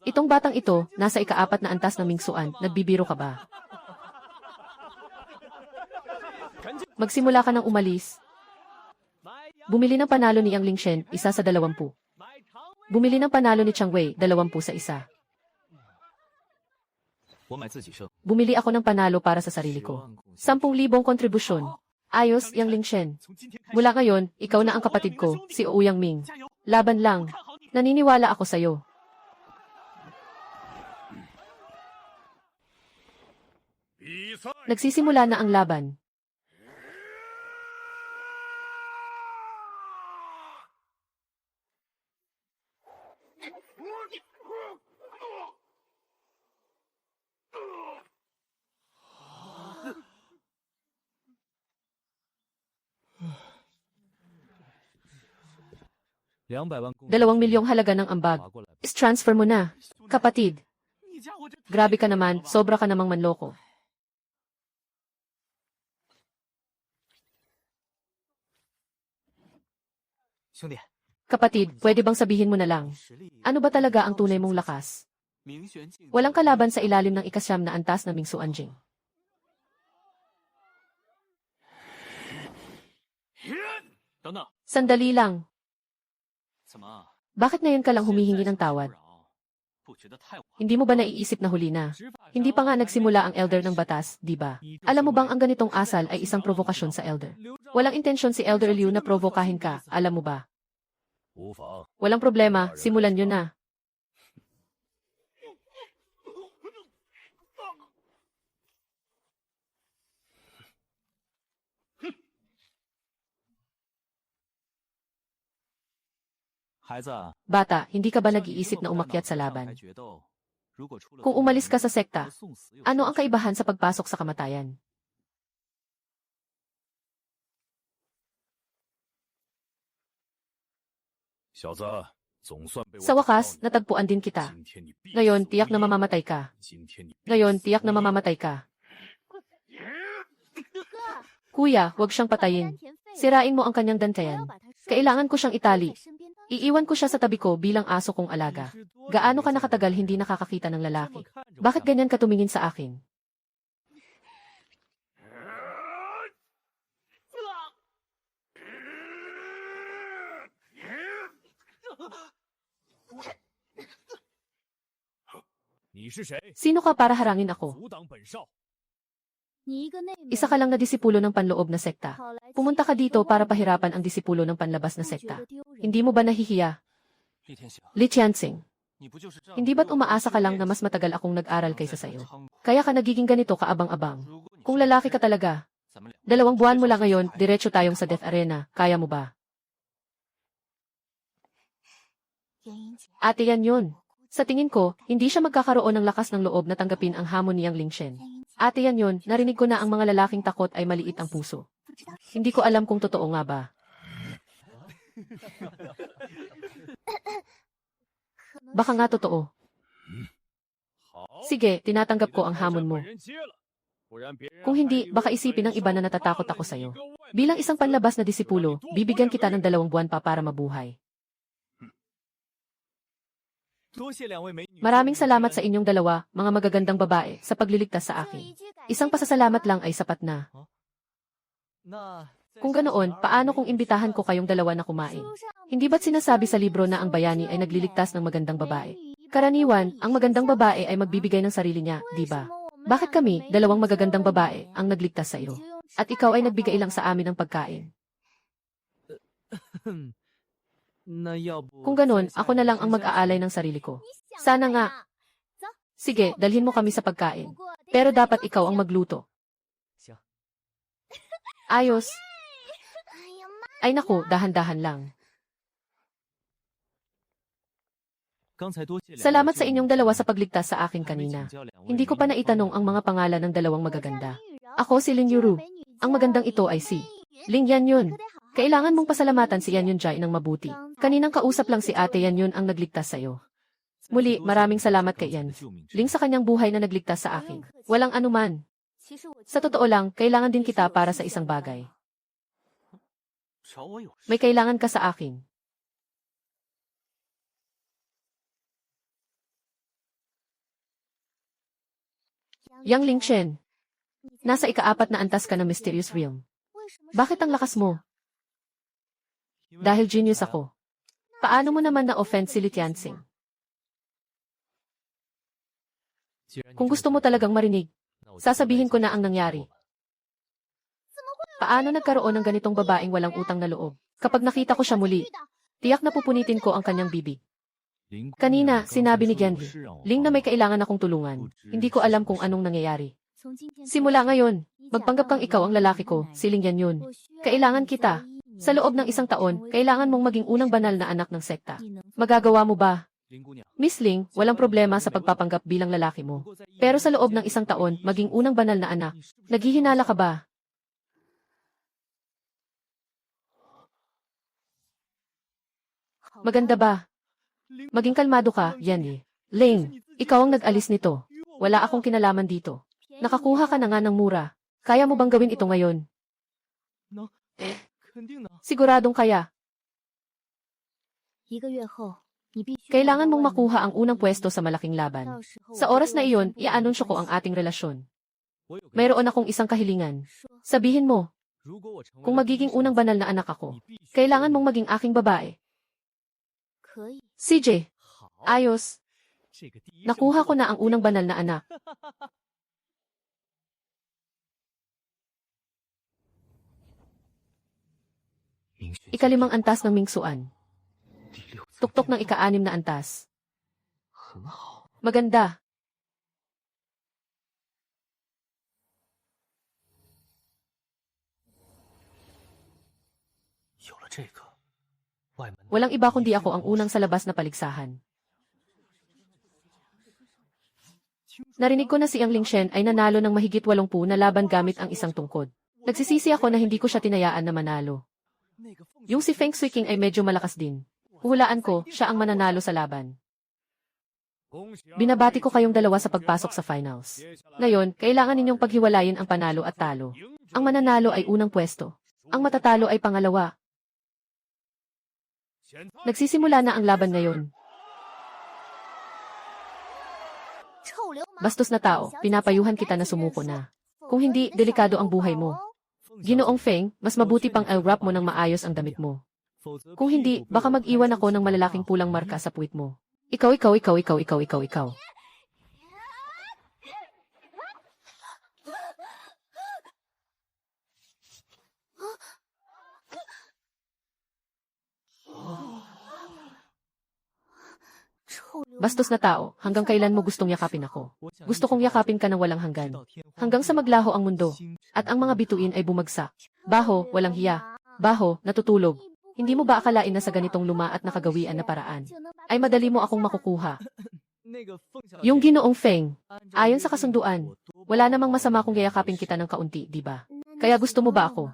Itong batang ito, nasa ika-4 na antas ng Mingsuan, nagbibiro ka ba? Magsimula ka ng umalis. Bumili ng panalo ni Yang Lingshen, 1 sa 20. Bumili ng panalo ni Chang Wei, 20 sa 1. Bumili ako ng panalo para sa sarili ko. 10,000 kontribusyon. Ayos, Yang Lingshen. Mula ngayon, ikaw na ang kapatid ko, si Ouyang Ming. Laban lang. Naniniwala ako sa'yo. Nagsisimula na ang laban. Dalawang milyong halaga ng ambag. Is-transfer mo na. Kapatid. Grabe ka naman, sobra ka namang manloko. Kapatid, pwede bang sabihin mo na lang? Ano ba talaga ang tunay mong lakas? Walang kalaban sa ilalim ng ika-9 na antas na Mingsu Anjing. Sandali lang. Bakit ngayon ka lang humihingi ng tawad? Hindi mo ba naiisip na huli na? Hindi pa nga nagsimula ang elder ng batas, di ba? Alam mo bang ang ganitong asal ay isang provokasyon sa elder? Walang intensyon si Elder Liu na provokahin ka, alam mo ba? Walang problema, simulan nyo na. Bata, hindi ka ba nag-iisip na umakyat sa laban? Kung umalis ka sa sekta, ano ang kaibahan sa pagpasok sa kamatayan? Sa wakas, natagpuan din kita. Ngayon, tiyak na mamamatay ka. Ngayon, tiyak na mamamatay ka. Kuya, huwag siyang patayin. Sirain mo ang kanyang dantayan. Kailangan ko siyang itali. Iiwan ko siya sa tabi ko bilang aso kong alaga. Gaano ka nakatagal hindi nakakakita ng lalaki? Bakit ganyan ka tumingin sa akin? Sino ka para harangin ako? Isa ka lang na disipulo ng panloob na sekta. Pumunta ka dito para pahirapan ang disipulo ng panlabas na sekta. Hindi mo ba nahihiya? Li Tianxing, hindi ba't umaasa ka lang na mas matagal akong nag-aral kaysa sayo? Kaya ka nagiging ganito kaabang-abang. Kung lalaki ka talaga, 2 buwan mo lang ngayon, diretso tayong sa Death Arena. Kaya mo ba? Ate yan yun. Sa tingin ko, hindi siya magkakaroon ng lakas ng loob na tanggapin ang hamon niyang Ling Shen. Ate yan yun, narinig ko na ang mga lalaking takot ay maliit ang puso. Hindi ko alam kung totoo nga ba. Baka nga totoo. Sige, tinatanggap ko ang hamon mo. Kung hindi, baka isipin ng iba na natatakot ako sa'yo. Bilang isang panlabas na disipulo, bibigyan kita ng 2 buwan pa para mabuhay. Maraming salamat sa inyong dalawa, mga magagandang babae, sa pagliligtas sa akin. Isang pasasalamat lang ay sapat na. Kung ganoon, paano kung imbitahan ko kayong dalawa na kumain? Hindi ba't sinasabi sa libro na ang bayani ay nagliligtas ng magandang babae? Karaniwan, ang magandang babae ay magbibigay ng sarili niya, di ba? Bakit kami, 2 magagandang babae, ang nagligtas sa iyo? At ikaw ay nagbigay lang sa amin ng pagkain? Kung ganon, ako na lang ang mag-aalay ng sarili ko. Sana nga. Sige, dalhin mo kami sa pagkain. Pero dapat ikaw ang magluto. Ayos. Ay naku, dahan-dahan lang. Salamat sa inyong dalawa sa pagligtas sa akin kanina. Hindi ko pa naitanong ang mga pangalan ng 2 magaganda. Ako si Lin Yuru. Ang magandang ito ay si Ling Yanyun. Kailangan mong pasalamatan si Yanyun Jai ng mabuti. Kaninang kausap lang si Ate Yanyun ang nagligtas sa'yo. Muli, maraming salamat kay Yan Ling sa kanyang buhay na nagligtas sa akin. Walang anuman. Sa totoo lang, kailangan din kita para sa isang bagay. May kailangan ka sa akin. Yang Ling Shen, nasa ika-4 na antas ka ng Mysterious Realm. Bakit ang lakas mo? Dahil genius ako. Paano mo naman na-offend si Li Tianxing? Kung gusto mo talagang marinig, sasabihin ko na ang nangyari. Paano nagkaroon ng ganitong babaeng walang utang na loob? Kapag nakita ko siya muli, tiyak na pupunitin ko ang kanyang bibig. Kanina, sinabi ni Genli, Ling na may kailangan akong tulungan. Hindi ko alam kung anong nangyayari. Simula ngayon, magpanggap kang ikaw ang lalaki ko, si Ling Yanyun. Kailangan kita. Sa loob ng 1 taon, kailangan mong maging unang banal na anak ng sekta. Magagawa mo ba? Miss Ling, walang problema sa pagpapanggap bilang lalaki mo. Pero sa loob ng 1 taon, maging unang banal na anak. Naghihinala ka ba? Maganda ba? Maging kalmado ka, Yanli. Ling, ikaw ang nag-alis nito. Wala akong kinalaman dito. Nakakuha ka na nga ng mura. Kaya mo bang gawin ito ngayon? Siguradong kaya. Kailangan mong makuha ang unang pwesto sa malaking laban. Sa oras na iyon, i-anunsyo ko ang ating relasyon. Mayroon akong isang kahilingan. Sabihin mo, kung magiging unang banal na anak ako, kailangan mong maging aking babae. CJ, ayos. Nakuha ko na ang unang banal na anak. Ika-5 antas ng Mingsuan. Tuktok ng ika-6 na antas. Maganda. Walang iba kundi ako ang unang sa labas na paligsahan. Narinig ko na si Yang Ling Shen ay nanalo ng mahigit 80 na laban gamit ang isang tungkod. Nagsisisi ako na hindi ko siya tinayaan na manalo. Yung si Feng Shui King ay medyo malakas din. Huhulaan ko, siya ang mananalo sa laban. Binabati ko kayong dalawa sa pagpasok sa finals. Ngayon, kailangan ninyong paghiwalayin ang panalo at talo. Ang mananalo ay unang pwesto. Ang matatalo ay pangalawa. Nagsisimula na ang laban ngayon. Bastos na tao, pinapayuhan kita na sumuko na. Kung hindi, delikado ang buhay mo. Ginoong Feng, mas mabuti pang i-wrap mo ng maayos ang damit mo. Kung hindi, baka mag-iwan ako ng malalaking pulang marka sa puwit mo. Ikaw. Bastos na tao, hanggang kailan mo gustong yakapin ako? Gusto kong yakapin ka ng walang hanggan. Hanggang sa maglaho ang mundo, at ang mga bituin ay bumagsak. Baho, walang hiya. Baho, natutulog. Hindi mo ba akalain na sa ganitong luma at nakagawian na paraan, ay madali mo akong makukuha? Yung Ginoong Feng, ayon sa kasunduan, wala namang masama kung yayakapin kita ng kaunti, di ba? Kaya gusto mo ba ako?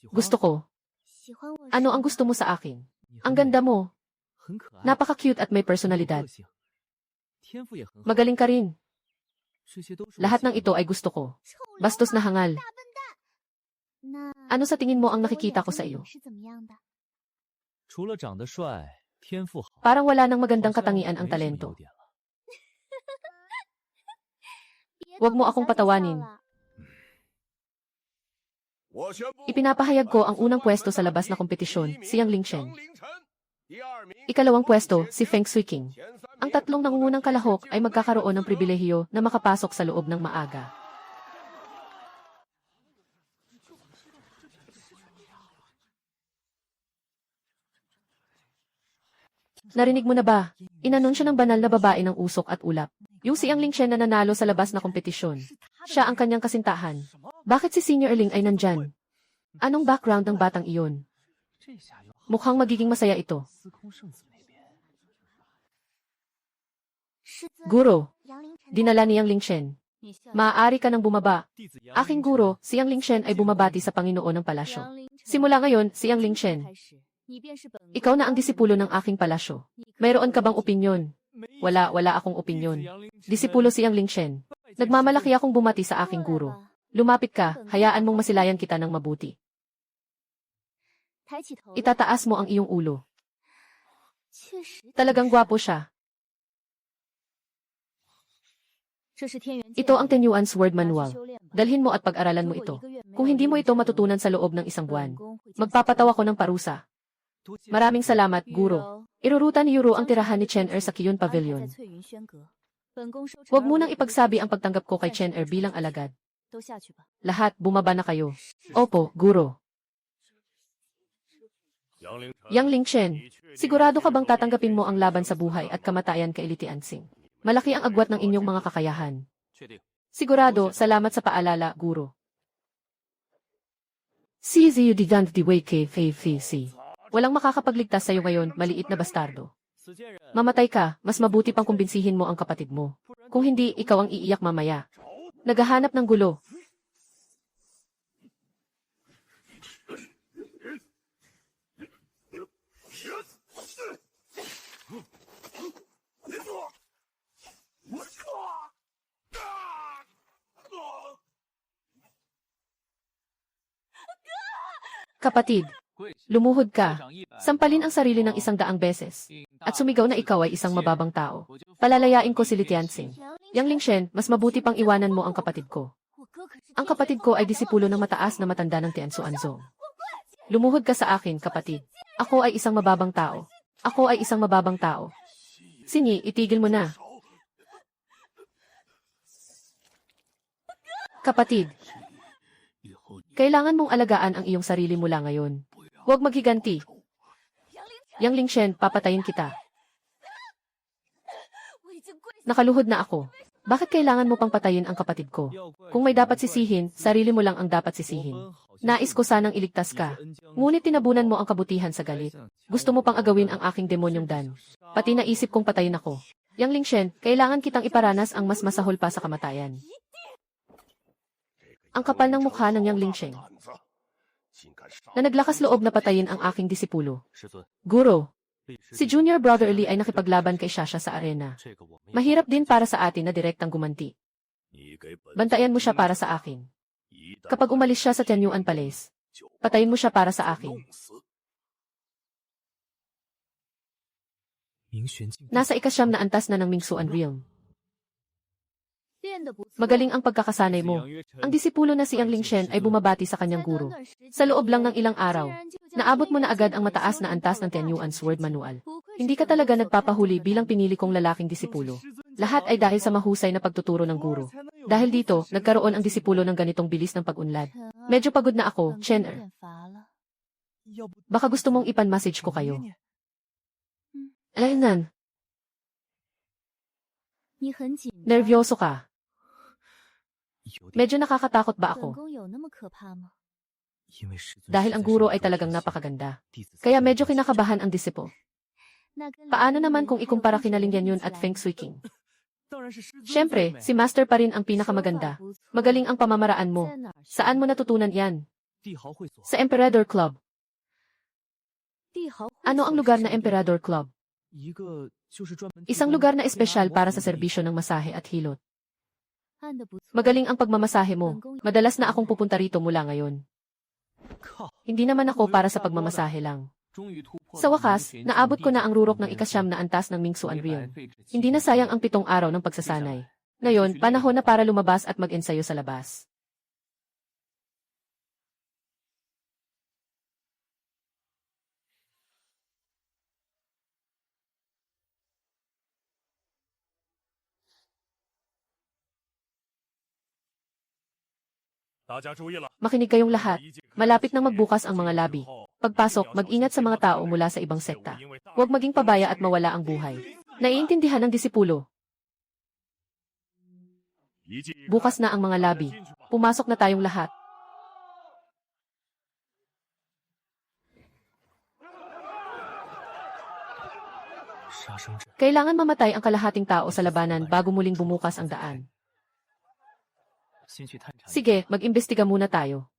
Gusto ko. Ano ang gusto mo sa akin? Ang ganda mo. Napaka-cute at may personalidad. Magaling ka rin. Lahat ng ito ay gusto ko. Bastos na hangal. Ano sa tingin mo ang nakikita ko sa iyo? Parang wala nang magandang katangian ang talento. Huwag mo akong patawanin. Ipinapahayag ko ang unang pwesto sa labas na kompetisyon, si Yang Lingshen. Ikalawang pwesto, si Feng Suiqing. Ang tatlong nangungunang kalahok ay magkakaroon ng pribilehiyo na makapasok sa loob ng maaga. Narinig mo na ba? Inanunsyo ng banal na babae ng usok at ulap. Yung si Yang Lingshen na nanalo sa labas na kompetisyon. Siya ang kanyang kasintahan. Bakit si Senior Erling ay nandyan? Anong background ng batang iyon? Mukhang magiging masaya ito. Guro, dinala ni Yang Lingshen. Maaari ka nang bumaba. Aking guro, si Yang Lingshen ay bumabati sa Panginoon ng palasyo. Simula ngayon, si Yang Lingshen. Ikaw na ang disipulo ng aking palasyo. Mayroon ka bang opinyon? Wala akong opinyon. Disipulo si Yang Lingshen. Nagmamalaki akong bumati sa aking guro. Lumapit ka, hayaan mong masilayan kita ng mabuti. Itataas mo ang iyong ulo. Talagang gwapo siya. Ito ang Tenyuan Sword Manual. Dalhin mo at pag-aralan mo ito. Kung hindi mo ito matutunan sa loob ng isang buwan, magpapataw ako ng parusa. Maraming salamat, guro. Irurutan ni Yuro ang tirahan ni Chen Er sa Kiyun Pavilion. Huwag munang ipagsabi ang pagtanggap ko kay Chen Er bilang alagad. Lahat, bumaba na kayo. Opo, guro. Yang Lingshen, sigurado ka bang tatanggapin mo ang laban sa buhay at kamatayan kay Li Tianxing? Malaki ang agwat ng inyong mga kakayahan. Sigurado, salamat sa paalala, guro. CZU Digan DWKFAFC. Walang makakapagligtas sa iyo ngayon, maliit na bastardo. Mamatay ka, mas mabuti pang kumbinsihin mo ang kapatid mo. Kung hindi, ikaw ang iiyak mamaya. Naghahanap ng gulo. Kapatid, lumuhod ka. Sampalin ang sarili ng 100 beses. At sumigaw na ikaw ay isang mababang tao. Palalayain ko si Li Tianxing. Yang Lingshen, mas mabuti pang iwanan mo ang kapatid ko. Ang kapatid ko ay disipulo ng mataas na matanda ng Tianzuanzong. Lumuhod ka sa akin, kapatid. Ako ay isang mababang tao. Ako ay isang mababang tao. Sinyi, itigil mo na. Kapatid, kailangan mong alagaan ang iyong sarili mula ngayon. Huwag maghiganti. Yang Lingshen, papatayin kita. Nakaluhod na ako. Bakit kailangan mo pang patayin ang kapatid ko? Kung may dapat sisihin, sarili mo lang ang dapat sisihin. Nais ko sanang iligtas ka. Ngunit tinabunan mo ang kabutihan sa galit. Gusto mo pang agawin ang aking demonyong Dan. Pati naisip kong patayin ako. Yang Lingshen, kailangan kitang iparanas ang mas masahol pa sa kamatayan. Ang kapal ng mukha ng Yang Lingshen, na naglakas loob na patayin ang aking disipulo. Guro, Si Junior Brotherly ay nakipaglaban kay Shasha sa arena. Mahirap din para sa atin na direktang gumanti. Bantayan mo siya para sa akin. Kapag umalis siya sa Tianyuan Palace, patayin mo siya para sa akin. Nasa ikasyam na antas na ng Mingsuan Realm. Magaling ang pagkakasanay mo. Ang disipulo na si Yang Lingshen ay bumabati sa kanyang guro. Sa loob lang ng ilang araw, naabot mo na agad ang mataas na antas ng Tianyuan Sword Manual. Hindi ka talaga nagpapahuli bilang pinili kong lalaking disipulo. Lahat ay dahil sa mahusay na pagtuturo ng guro. Dahil dito, nagkaroon ang disipulo ng ganitong bilis ng pag-unlad. Medyo pagod na ako, Chen. Baka gusto mong ipan-message ko kayo. Alaynan. Nervyoso ka. Medyo nakakatakot ba ako? Dahil ang guro ay talagang napakaganda. Kaya medyo kinakabahan ang disipo. Paano naman kung ikumpara kina Ling Yanun at Feng Shui King? Siyempre, si Master pa rin ang pinakamaganda. Magaling ang pamamaraan mo. Saan mo natutunan yan? Sa Emperador Club. Ano ang lugar na Emperador Club? Isang lugar na espesyal para sa serbisyo ng masahe at hilot. Magaling ang pagmamasahe mo. Madalas na akong pupunta rito mula ngayon. Hindi naman ako para sa pagmamasahe lang. Sa wakas, naabot ko na ang rurok ng ikasyam na antas ng Mingsuan Realm. Hindi na sayang ang 7 araw ng pagsasanay. Ngayon, panahon na para lumabas at mag-ensayo sa labas. Makinig kayong lahat. Malapit nang magbukas ang mga labi. Pagpasok, mag-ingat sa mga tao mula sa ibang sekta. Huwag maging pabaya at mawala ang buhay. Naiintindihan ng disipulo. Bukas na ang mga labi. Pumasok na tayong lahat. Kailangan mamatay ang kalahating tao sa labanan bago muling bumukas ang daan. Sige, mag-imbestiga muna tayo.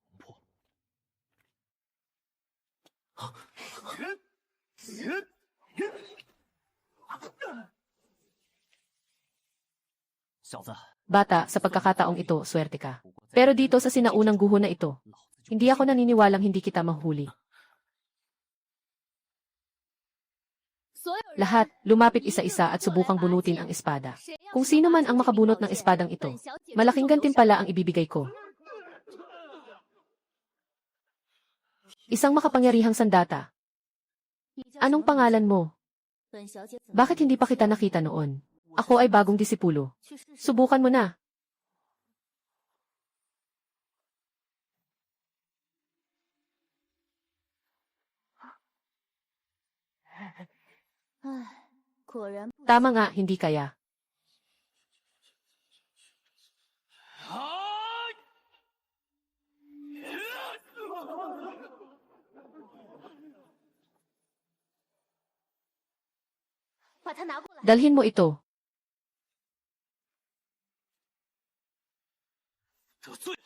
Bata, sa pagkakataong ito, swerte ka. Pero dito sa sinaunang guho na ito, hindi ako naniniwalang hindi kita mahuli. Lahat, lumapit isa-isa at subukang bunutin ang espada. Kung sino man ang makabunot ng espadang ito, malaking gantimpala ang ibibigay ko. Isang makapangyarihang sandata. Anong pangalan mo? Bakit hindi pa kita nakita noon? Ako ay bagong disipulo. Subukan mo na. Tama nga, hindi kaya. Dalhin mo ito.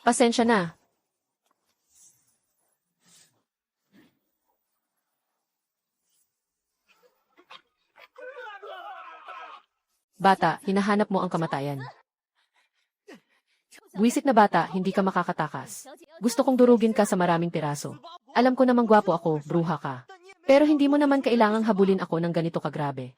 Pasensya na. Bata, hinahanap mo ang kamatayan. Buwisit na bata, hindi ka makakatakas. Gusto kong durugin ka sa maraming piraso. Alam ko namang gwapo ako, bruha ka. Pero hindi mo naman kailangang habulin ako ng ganito kagrabe.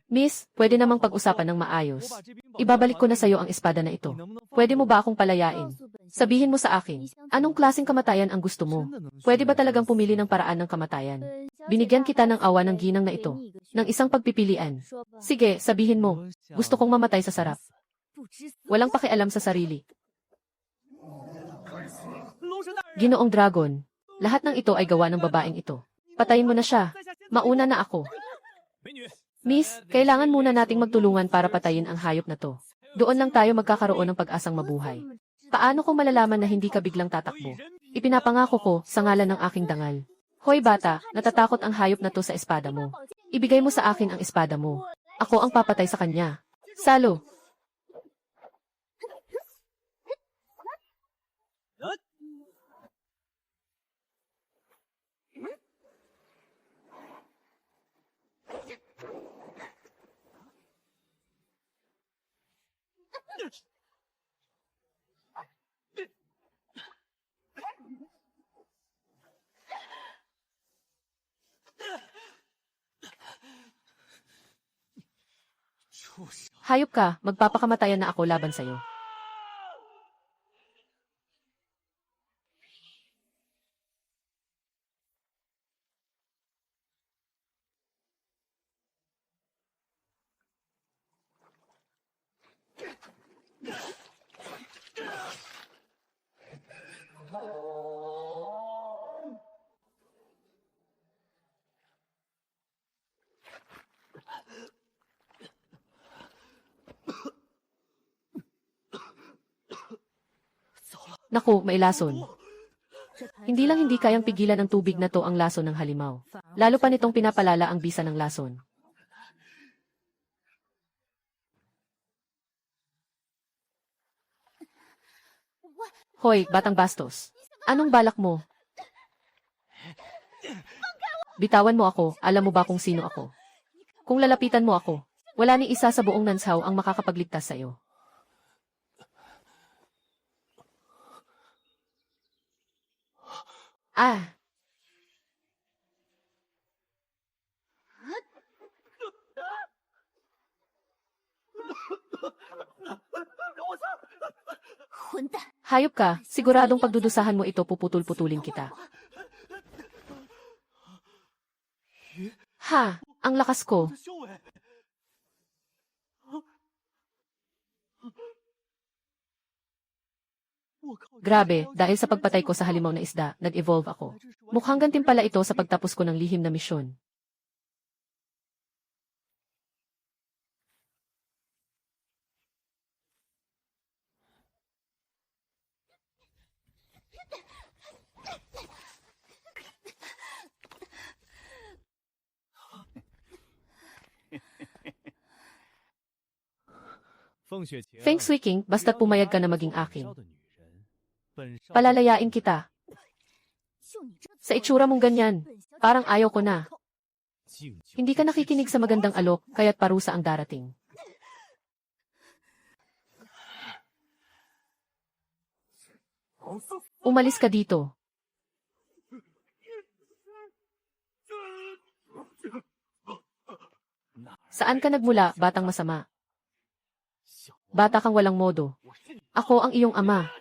Miss, pwede namang pag-usapan ng maayos. Ibabalik ko na sa'yo ang espada na ito. Pwede mo ba akong palayain? Sabihin mo sa akin, anong klaseng kamatayan ang gusto mo? Pwede ba talagang pumili ng paraan ng kamatayan? Binigyan kita ng awa ng ginang na ito, ng isang pagpipilian. Sige, sabihin mo, gusto kong mamatay sa sarap. Walang pakialam sa sarili. Ginoong Dragon, lahat ng ito ay gawa ng babaeng ito. Patayin mo na siya. Mauna na ako. Miss, kailangan muna nating magtulungan para patayin ang hayop na to. Doon lang tayo magkakaroon ng pag-asang mabuhay. Paano kung malalaman na hindi ka biglang tatakbo? Ipinapangako ko sa ngalan ng aking dangal. Hoy bata, natatakot ang hayop na to sa espada mo. Ibigay mo sa akin ang espada mo. Ako ang papatay sa kanya. Salo! Hayop ka, magpapakamatayan na ako laban sa'yo. Naku, may lason. Hindi lang hindi kayang pigilan ng tubig na to ang lason ng halimaw. Lalo pa nitong pinapalala ang bisa ng lason. Hoy, batang bastos. Anong balak mo? Bitawan mo ako, alam mo ba kung sino ako? Kung lalapitan mo ako, wala ni isa sa buong Nanshaw ang makakapagligtas sa'yo. Ah! Hayop ka, siguradong pagdudusahan mo ito puputol-putulin kita. Ha, ang lakas ko. Grabe, dahil sa pagpatay ko sa halimaw na isda, nag-evolve ako. Mukhang gantimpala ito sa pagtapos ko ng lihim na misyon. Feng Shui King, basta't pumayag ka na maging akin. Palalayain kita. Sa itsura mong ganyan, parang ayaw ko na. Hindi ka nakikinig sa magandang alok, kaya't parusa ang darating. Umalis ka dito. Saan ka nagmula, batang masama? Bata kang walang modo. Ako ang iyong ama.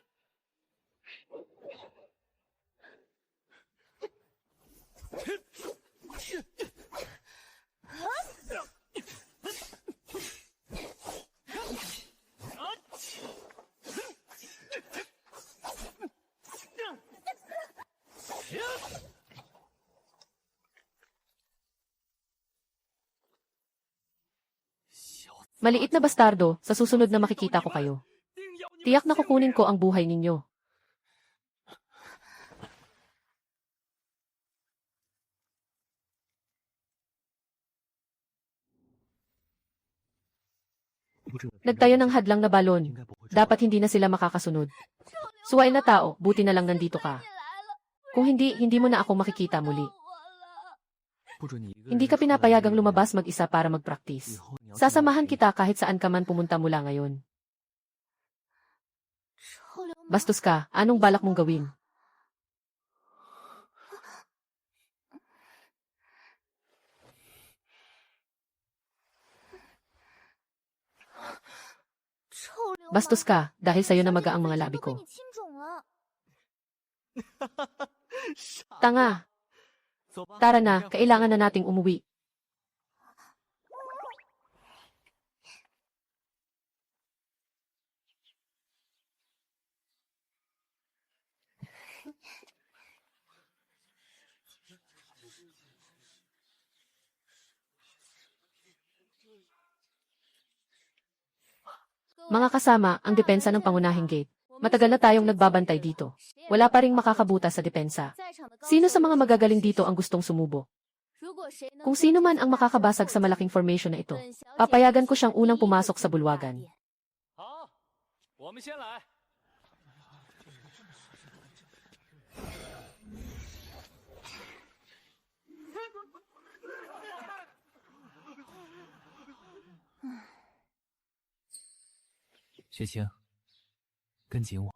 Maliit na bastardo, sa susunod na makikita ko kayo. Tiyak na kukunin ko ang buhay ninyo. Nagtayo ng hadlang na balon. Dapat hindi na sila makakasunod. Suway na tao, buti na lang nandito ka. Kung hindi, hindi mo na ako makikita muli. Hindi ka pinapayagang lumabas mag-isa para mag-practice. Sasamahan kita kahit saan ka man pumunta mula ngayon. Bastos ka, anong balak mong gawin? Bastos ka, dahil sa'yo na maga ang mga labi ko. Tanga! Tara na, kailangan na nating umuwi. Mga kasama, ang depensa ng pangunahing gate. Matagal na tayong nagbabantay dito. Wala pa ring makakabuta sa depensa. Sino sa mga magagaling dito ang gustong sumubo? Kung sino man ang makakabasag sa malaking formation na ito, papayagan ko siyang unang pumasok sa bulwagan.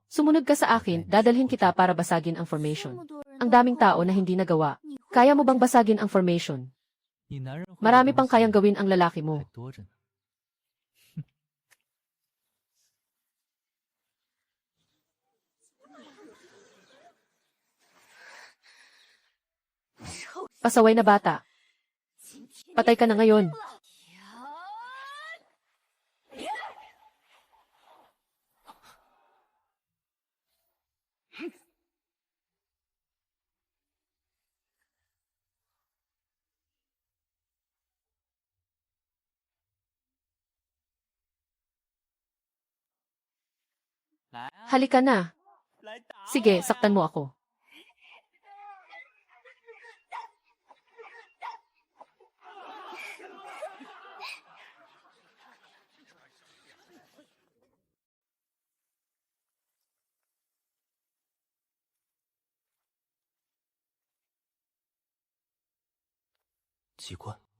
Sumunod ka sa akin, dadalhin kita para basagin ang formation. Ang daming tao na hindi nagawa. Kaya mo bang basagin ang formation? Marami pang kayang gawin ang lalaki mo. Pasaway na bata. Patay ka na ngayon. Halika na. Sige, saktan mo ako.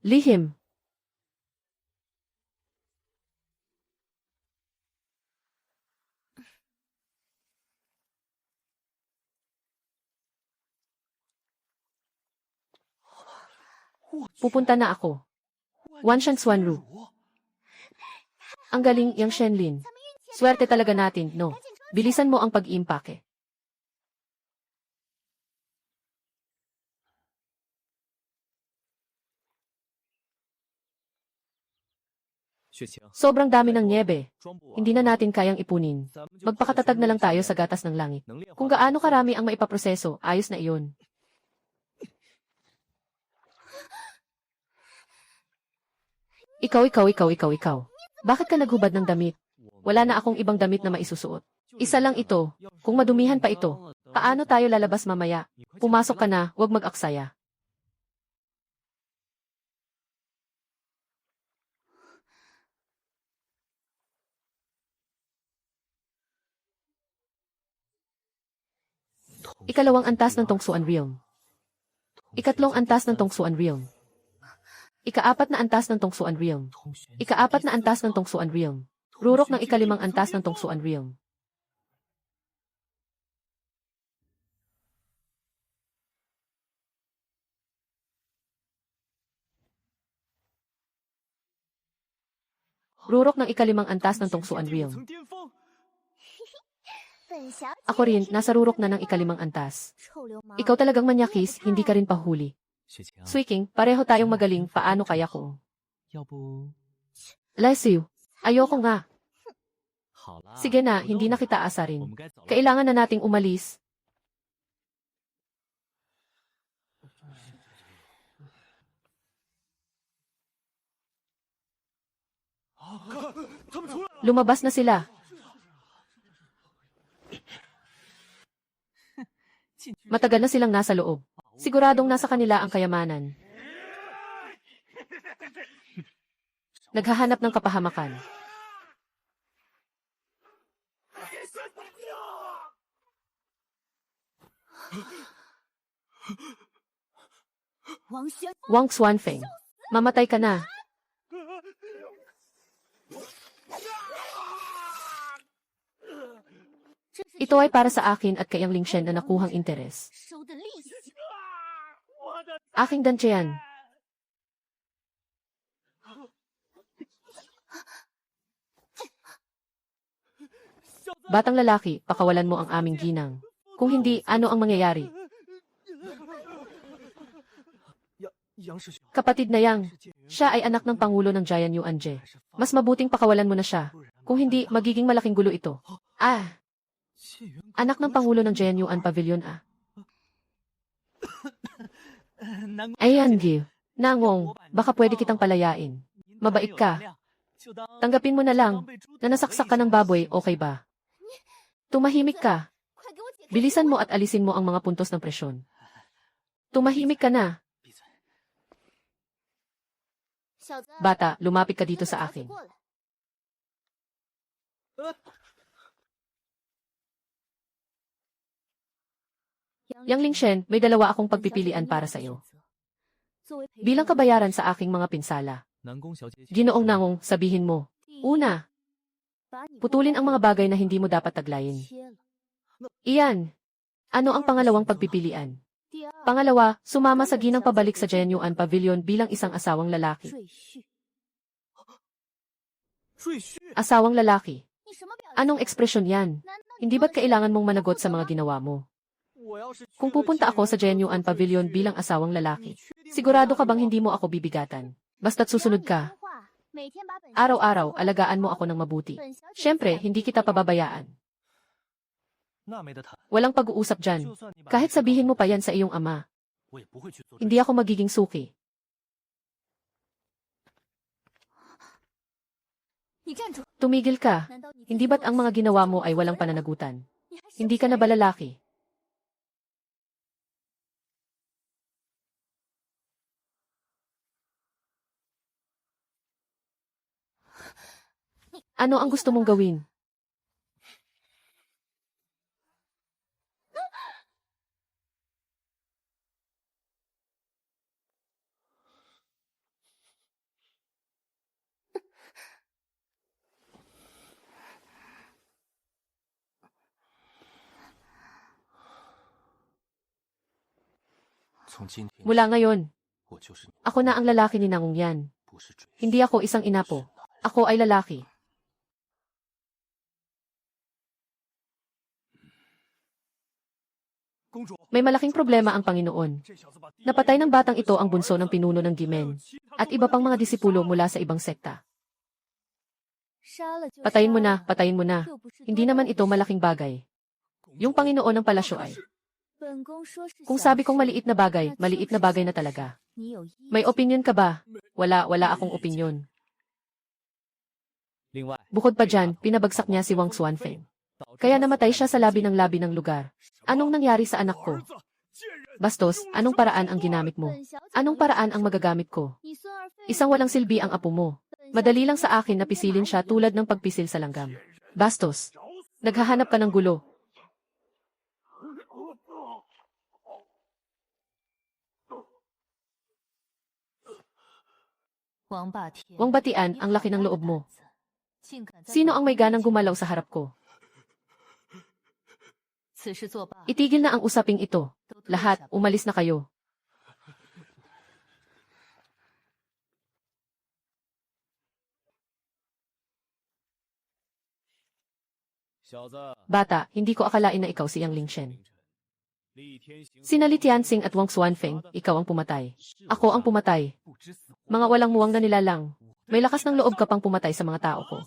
Lihim. Pupunta na ako. Wanshan Xuanru. Ang galing yang Shenlin. Swerte talaga natin, no? Bilisan mo ang pag-iimpake. Sobrang dami ng niebe. Hindi na natin kayang ipunin. Magpakatatag na lang tayo sa gatas ng langit. Kung gaano karami ang maipaproseso, ayos na iyon. Ikaw. Bakit ka naghubad ng damit? Wala na akong ibang damit na maisusuot. Isa lang ito. Kung madumihan pa ito, paano tayo lalabas mamaya? Pumasok ka na, huwag mag-aksaya. Ikalawang antas ng Tongsuan Realm. Ikatlong antas ng Tongsuan Realm. Ikaapat na antas ng Tongsuan Realm. Ikaapat na antas ng Tongsuan Realm. Rurok ng ikalimang antas ng Tongsuan Realm. Rurok ng ikalimang antas ng Tongsuan Realm. Ako rin, nasa rurok na ng ikalimang antas. Ikaw talagang manyakis, hindi ka rin pahuli. Suiking, pareho tayong magaling, paano kaya kung? Lesiu, ayoko nga. Sige na, hindi na kita asarin. Kailangan na nating umalis. Lumabas na sila. Matagal na silang nasa loob. Siguradong nasa kanila ang kayamanan. Naghahanap ng kapahamakan. Wang Xuanfeng, mamatay ka na. Ito ay para sa akin at kay Yang Lingshen na nakuhang interes. Aking dantsayan. Batang lalaki, pakawalan mo ang aming ginang. Kung hindi, ano ang mangyayari? Kapatid na Yang, siya ay anak ng Pangulo ng Jian Yuanje. Mas mabuting pakawalan mo na siya. Kung hindi, magiging malaking gulo ito. Anak ng Pangulo ng Jian Yuan Pavilion Ayan, Gil. Nangong, baka pwede kitang palayain. Mabait ka. Tanggapin mo na lang, na nasaksak ka ng baboy, okay ba? Tumahimik ka. Bilisan mo at alisin mo ang mga puntos ng presyon. Tumahimik ka na. Bata, lumapit ka dito sa akin. Yang Lingshen, may dalawa akong pagpipilian para sa iyo. Bilang kabayaran sa aking mga pinsala. Ginoong Nangong, sabihin mo. Una, putulin ang mga bagay na hindi mo dapat taglayin. Iyan. Ano ang pangalawang pagpipilian? Pangalawa, sumama sa ginang pabalik sa Jian Yuan Pavilion bilang isang asawang lalaki. Asawang lalaki. Anong ekspresyon yan? Hindi ba't kailangan mong managot sa mga ginawa mo? Kung pupunta ako sa Genuine Pavilion bilang asawang lalaki, sigurado ka bang hindi mo ako bibigatan? Basta't susunod ka. Araw-araw, alagaan mo ako ng mabuti. Siyempre, hindi kita pababayaan. Walang pag-uusap dyan. Kahit sabihin mo pa yan sa iyong ama, hindi ako magiging suki. Tumigil ka. Hindi ba't ang mga ginawa mo ay walang pananagutan? Hindi ka na ba lalaki? Ano ang gusto mong gawin? Mula ngayon, ako na ang lalaki ni Nangong Yan. Hindi ako isang inapo. Ako ay lalaki. May malaking problema ang Panginoon. Napatay ng batang ito ang bunso ng pinuno ng Gimen at iba pang mga disipulo mula sa ibang sekta. Patayin mo na, patayin mo na. Hindi naman ito malaking bagay. Yung Panginoon ng palasyo ay, kung sabi kong maliit na bagay na talaga. May opinyon ka ba? Wala akong opinyon. Bukod pa dyan, pinabagsak niya si Wang Xuanfeng. Kaya namatay siya sa labi ng lugar. Anong nangyari sa anak ko? Bastos, anong paraan ang ginamit mo? Anong paraan ang magagamit ko? Isang walang silbi ang apo mo. Madali lang sa akin na pisilin siya tulad ng pagpisil sa langgam. Bastos, naghahanap ka ng gulo. Wang Batian, ang laki ng loob mo. Sino ang may ganang gumalaw sa harap ko? Itigil na ang usaping ito. Lahat, umalis na kayo. Bata, hindi ko akalain na ikaw si Yang Lingshen. Sina Li Tianxing at Wang Xuanfeng, ikaw ang pumatay. Ako ang pumatay. Mga walang muwang na nilalang. May lakas ng loob ka pang pumatay sa mga tao ko.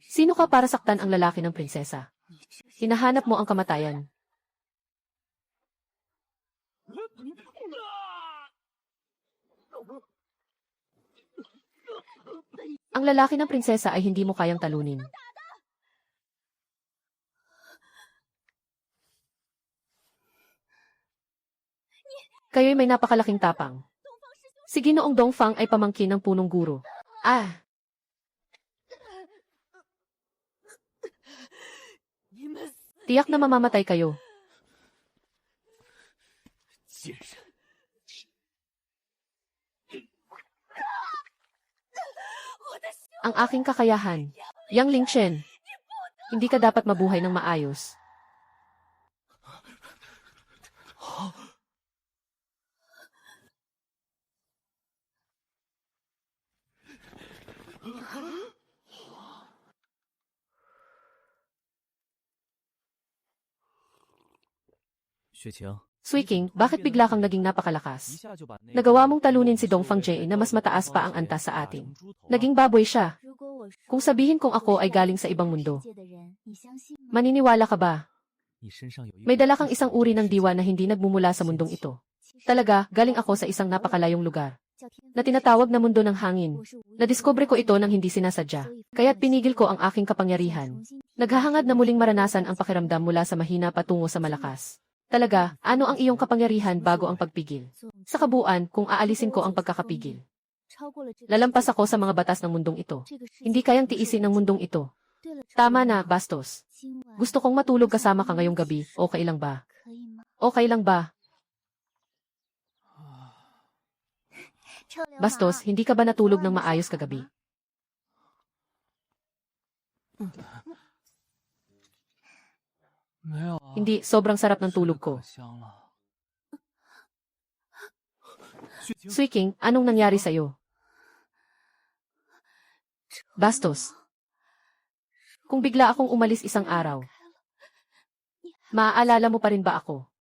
Sino ka para saktan ang lalaki ng prinsesa? Hinahanap mo ang kamatayan. Ang lalaki ng prinsesa ay hindi mo kayang talunin. Kayo'y may napakalaking tapang. Si Ginoong Dongfang ay pamangkin ng punong guro. Ah! Tiyak na mamamatay kayo. Ang aking kakayahan. Yang Lingshen. Hindi ka dapat mabuhay ng maayos. Suiking, bakit bigla kang naging napakalakas? Nagawa mong talunin si Dongfang Jie na mas mataas pa ang antas sa atin. Naging baboy siya. Kung sabihin kong ako ay galing sa ibang mundo, maniniwala ka ba? May dala kang isang uri ng diwa na hindi nagmumula sa mundong ito. Talaga, galing ako sa isang napakalayong lugar na tinatawag na mundo ng hangin. Nadiskubre ko ito nang hindi sinasadya, kaya't pinigil ko ang aking kapangyarihan. Naghahangad na muling maranasan ang pakiramdam mula sa mahina patungo sa malakas. Talaga, ano ang iyong kapangyarihan bago ang pagpigil? Sa kabuuan, kung aalisin ko ang pagkakapigil, lalampas ako sa mga batas ng mundong ito. Hindi kayang tiisin ng mundong ito. Tama na, Bastos. Gusto kong matulog kasama ka ngayong gabi, okay lang ba? Okay lang ba? Bastos, hindi ka ba natulog ng maayos kagabi? Hindi, sobrang sarap ng tulog ko. Suiking, anong nangyari sa'yo? Bastos. Kung bigla akong umalis isang araw, maaalala mo pa rin ba ako?